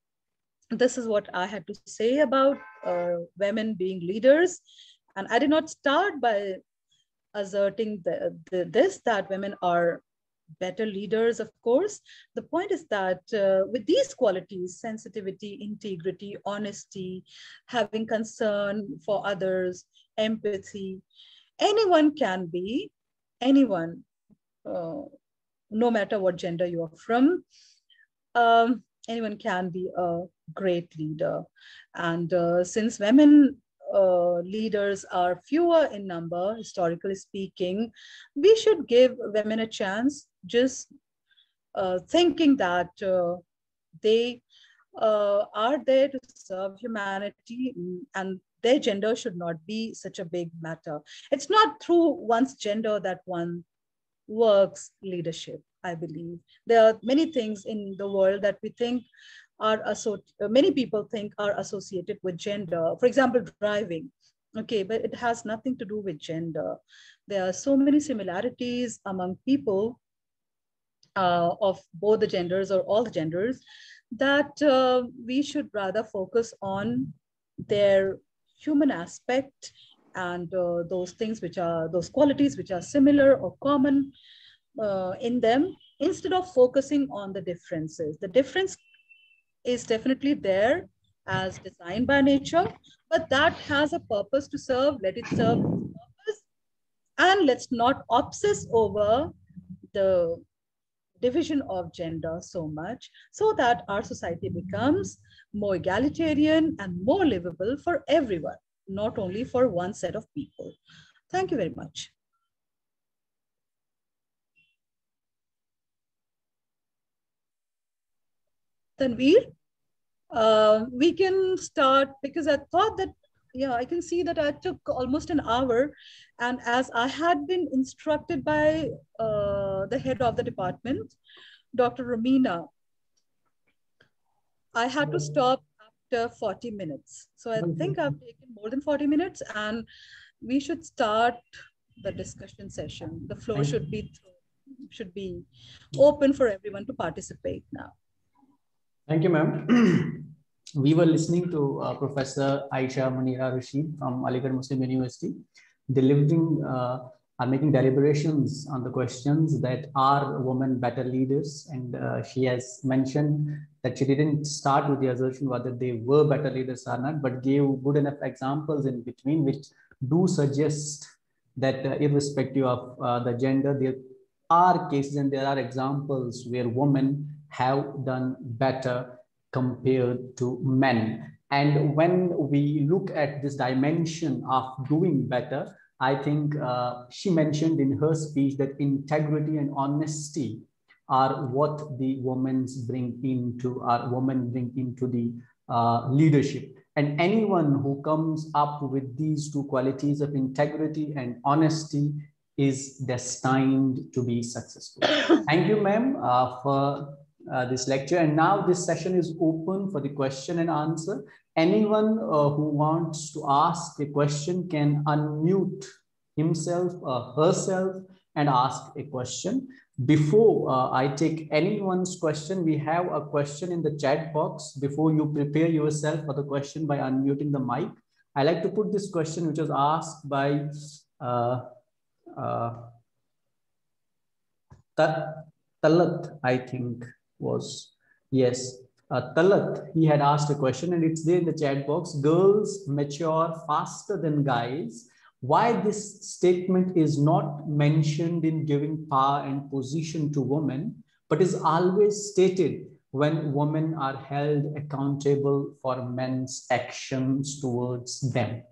this is what I had to say about women being leaders. And I did not start by asserting that women are better leaders, of course. The point is that with these qualities, sensitivity, integrity, honesty, having concern for others, empathy, anyone can be, anyone, no matter what gender you are from, anyone can be a great leader. And since women leaders are fewer in number, historically speaking, we should give women a chance, just thinking that they are there to serve humanity, and their gender should not be such a big matter. It's not through one's gender that one works leadership, I believe. There are many things in the world that we think are many people think are associated with gender. For example, driving. Okay, but it has nothing to do with gender. There are so many similarities among people of both the genders or all the genders that we should rather focus on their human aspect and those things which are, those qualities which are similar or common in them, instead of focusing on the differences. The difference is definitely there as designed by nature, but that has a purpose to serve. Let it serve its purpose. And let's not obsess over the division of gender so much, so that our society becomes more egalitarian and more livable for everyone, not only for one set of people. Thank you very much. Tanveer, we can start, because I thought that, yeah, I can see that I took almost an hour. And as I had been instructed by the head of the department, Dr. Romina, I had to stop after 40 minutes. So I think I've taken more than 40 minutes, and we should start the discussion session. The floor should be open for everyone to participate now. Thank you, ma'am. We were listening to Professor Aisha Munira Rashid from Aligarh Muslim University, delivering are making deliberations on the questions that are women better leaders, and she has mentioned that she didn't start with the assertion whether they were better leaders or not, but gave good enough examples in between which do suggest that irrespective of the gender, there are cases and there are examples where women have done better compared to men. And when we look at this dimension of doing better, I think she mentioned in her speech that integrity and honesty are what the women bring into the leadership. And anyone who comes up with these two qualities of integrity and honesty is destined to be successful. Thank you, ma'am, for this lecture. And now this session is open for the question and answer. Anyone who wants to ask a question can unmute himself or herself and ask a question. Before I take anyone's question, we have a question in the chat box. Before you prepare yourself for the question by unmuting the mic, I like to put this question which was asked by Talat, I think was, yes, Talat, he had asked a question and it's there in the chat box. Girls mature faster than guys. Why this statement is not mentioned in giving power and position to women, but is always stated when women are held accountable for men's actions towards them?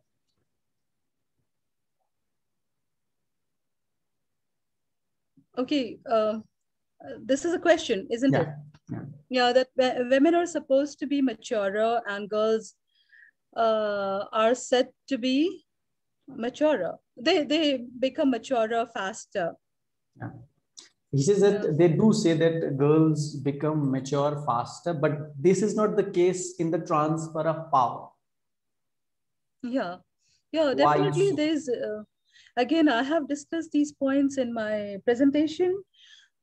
Okay, this is a question, isn't it? Yeah. Yeah, that women are supposed to be maturer and girls are said to be maturer. They become maturer faster. Yeah. He says that they do say that girls become mature faster, but this is not the case in the transfer of power. Yeah, yeah, Why definitely. so? There's again, I have discussed these points in my presentation.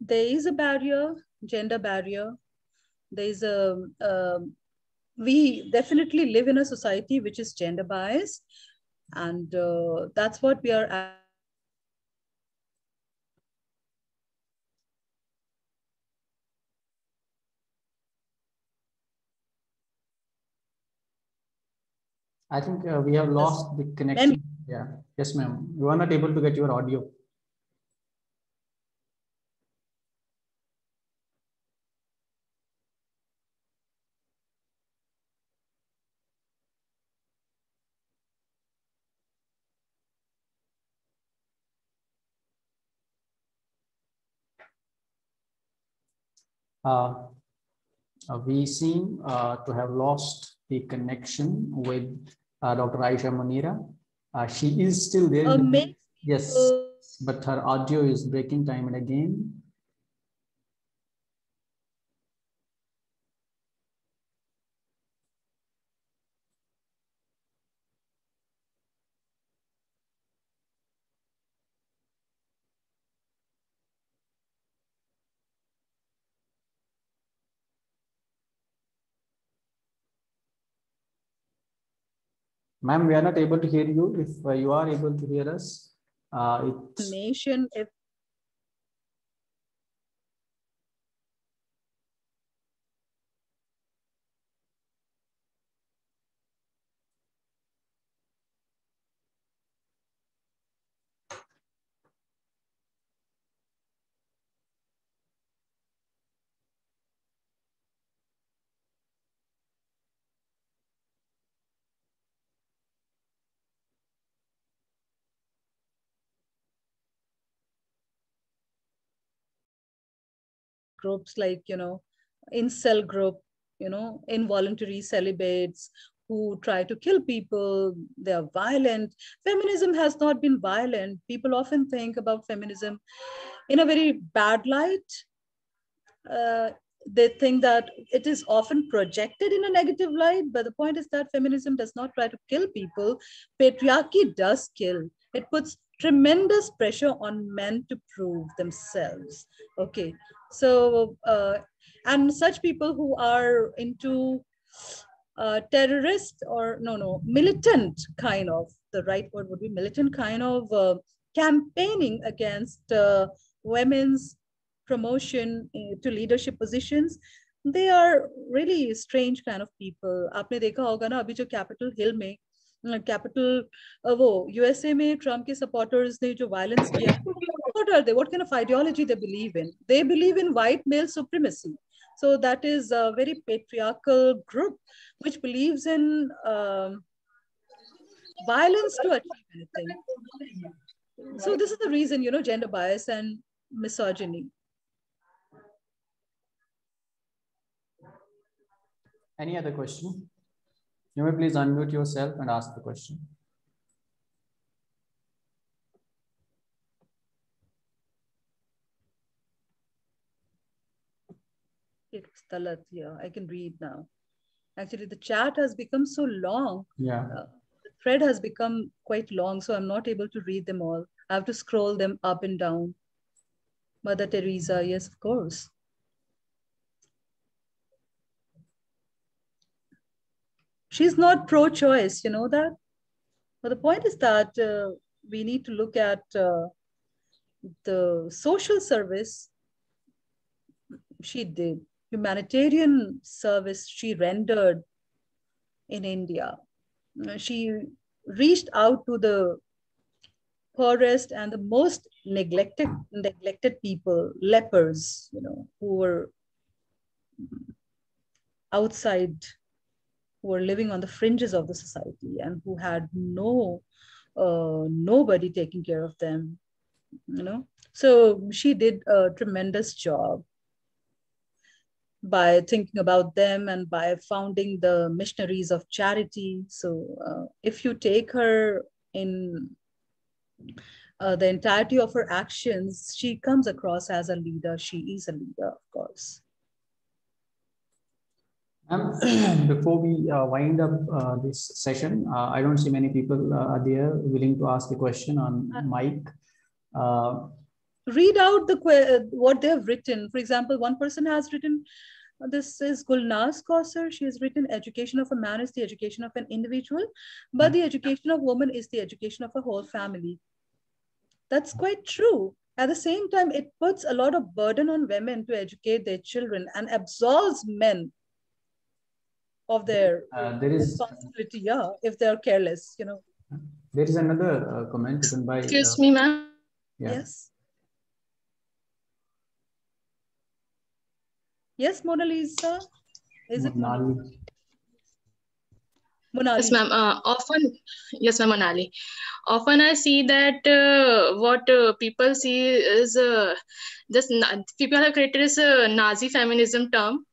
There is a barrier, gender barrier. There is we definitely live in a society which is gender biased, and that's what we are. I think we have lost the connection. Yeah. Yes, ma'am. You are not able to get your audio. We seem to have lost the connection with Dr. Aisha Munira. She is still there. Yes, but her audio is breaking time and again. Ma'am, we are not able to hear you. If you are able to hear us, nation, if groups like, incel group, involuntary celibates who try to kill people, they are violent. Feminism has not been violent. People often think about feminism in a very bad light. They think that it is often projected in a negative light, but the point is that feminism does not try to kill people. Patriarchy does kill. It puts tremendous pressure on men to prove themselves. Okay, so and such people who are into terrorist or militant kind of, the right word would be militant kind of campaigning against women's promotion to leadership positions. They are really strange kind of people. आपने देखा होगा ना, अभी जो Capitol Hill में capital वो USA में Trump के सपोर्टर्स ने जो वायलेंस किया, what are they, what kind of ideology they believe in? They believe in white male supremacy. So that is a very patriarchal group which believes in violence to achieve anything. So this is the reason, gender bias and misogyny. Any other question? You may please unmute yourself and ask the question. It's Talat, yeah, I can read now. Actually, the chat has become so long. Yeah. The thread has become quite long, so I'm not able to read them all. I have to scroll them up and down. Mother Teresa, yes, of course. She's not pro-choice, you know that? But the point is that we need to look at the social service she did, humanitarian service she rendered in India. She reached out to the poorest and the most neglected people, lepers, who were outside, who were living on the fringes of the society and who had nobody taking care of them, So she did a tremendous job by thinking about them and by founding the missionaries of charity. So if you take her in the entirety of her actions, she comes across as a leader. She is a leader, of course. Before we wind up this session, I don't see many people are there willing to ask a question on mic. Read out what they have written. For example, one person has written, this is Gulnaz Kausar. She has written, education of a man is the education of an individual, but the education of woman is the education of a whole family. That's quite true. At the same time, it puts a lot of burden on women to educate their children and absolves men of their responsibility, if they're careless, There is another comment written by... Excuse me, ma'am. Yeah. Yes. Yes, Mona Lisa. Is it Mona Lisa? Monali. Yes, ma'am. Yes, ma'am, Monali. Often I see that what people see is people have created this Nazi feminism term.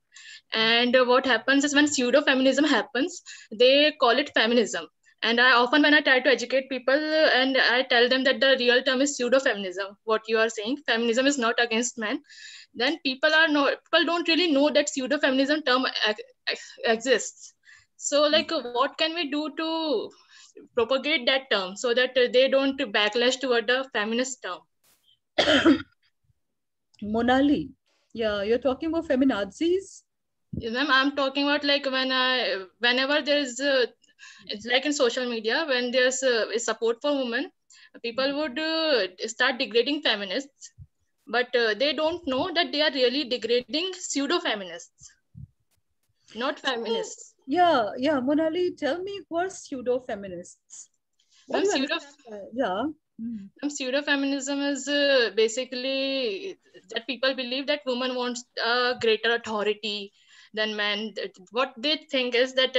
And what happens is when pseudo feminism happens, they call it feminism. And I often, when I try to educate people, and I tell them that the real term is pseudo feminism, what you are saying, feminism is not against men, then people don't really know that pseudo feminism term exists. So, like, what can we do to propagate that term so that they don't backlash toward the feminist term? Monali, yeah, you're talking about feminazis? Ma'am, I'm talking about like whenever there's it's like in social media, when there's support for women, people would start degrading feminists, but they don't know that they are really degrading pseudo feminists, not feminists. Yeah, Monali, tell me who are pseudo feminists? What do you understand? Yeah. Pseudo feminism is basically that people believe that women wants greater authority than men. What they think is that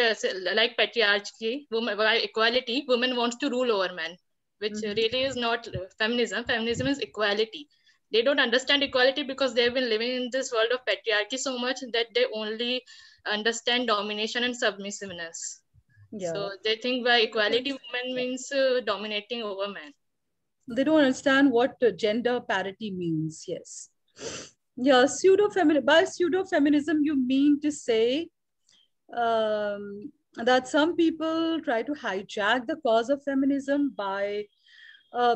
like patriarchy, by equality, women wants to rule over men, which really is not feminism. Feminism is equality. They don't understand equality because they've been living in this world of patriarchy so much that they only understand domination and submissiveness. Yeah. So they think by equality, women means dominating over men. They don't understand what gender parity means. Yes. Yeah, by pseudo-feminism, you mean to say that some people try to hijack the cause of feminism by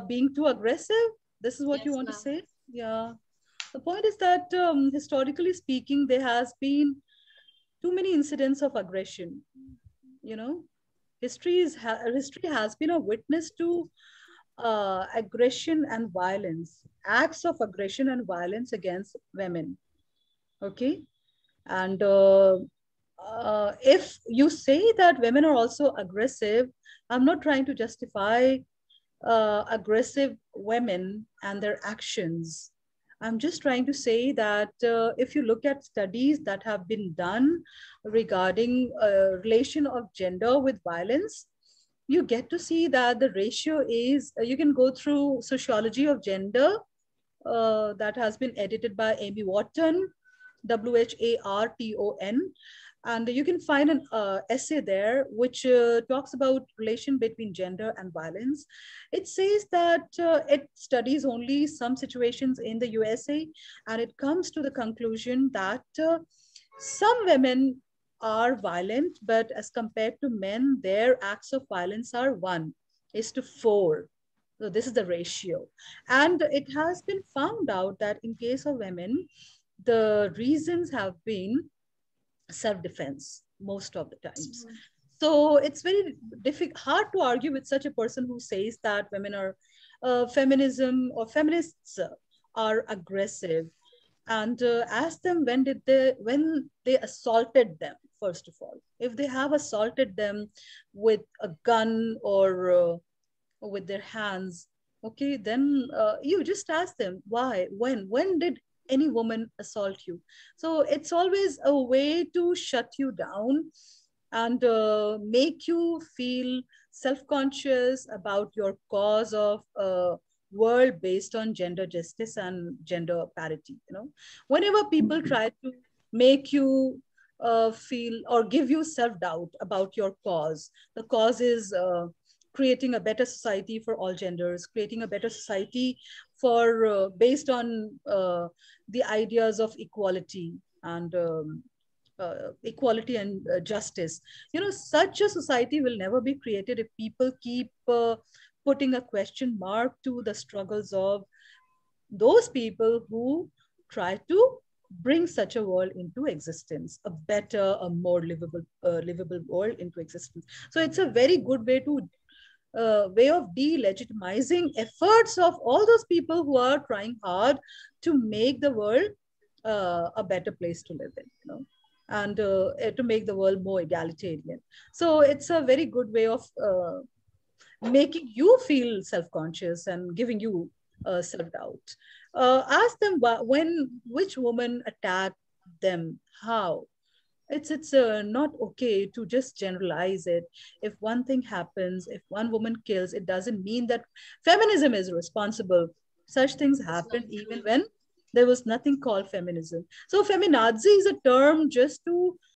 being too aggressive? This is what you want to say? Yeah. The point is that historically speaking, there has been too many incidents of aggression. You know, history has been a witness to aggression and violence, acts of aggression and violence against women. Okay. And if you say that women are also aggressive, I'm not trying to justify aggressive women and their actions. I'm just trying to say that if you look at studies that have been done regarding relation of gender with violence, you get to see that the ratio is, you can go through Sociology of Gender that has been edited by Amy Wharton, Wharton, and you can find an essay there which talks about relation between gender and violence. It says that it studies only some situations in the USA, and it comes to the conclusion that some women are violent, but as compared to men, their acts of violence are 1:4. So this is the ratio. And it has been found out that in case of women, the reasons have been self-defense most of the times. So it's very hard to argue with such a person who says that women are feminism or feminists are aggressive, and ask them when they assaulted them. First of all, if they have assaulted them with a gun or with their hands, okay, then you just ask them why, when did any woman assault you? So it's always a way to shut you down and make you feel self-conscious about your cause of world based on gender justice and gender parity. Whenever people try to make you feel or give you self-doubt about your cause, the cause is creating a better society for all genders, creating a better society for based on the ideas of equality and equality and justice. Such a society will never be created if people keep putting a question mark to the struggles of those people who try to bring such a world into existence, a better, a more livable world into existence. So it's a very good way to way of delegitimizing efforts of all those people who are trying hard to make the world a better place to live in, and to make the world more egalitarian. So it's a very good way of making you feel self-conscious and giving you self-doubt. Ask them which woman attacked them, how, it's not okay to just generalize it. If one thing happens, if one woman kills, it doesn't mean that feminism is responsible. Such things happened even when there was nothing called feminism. So feminazi is a term just to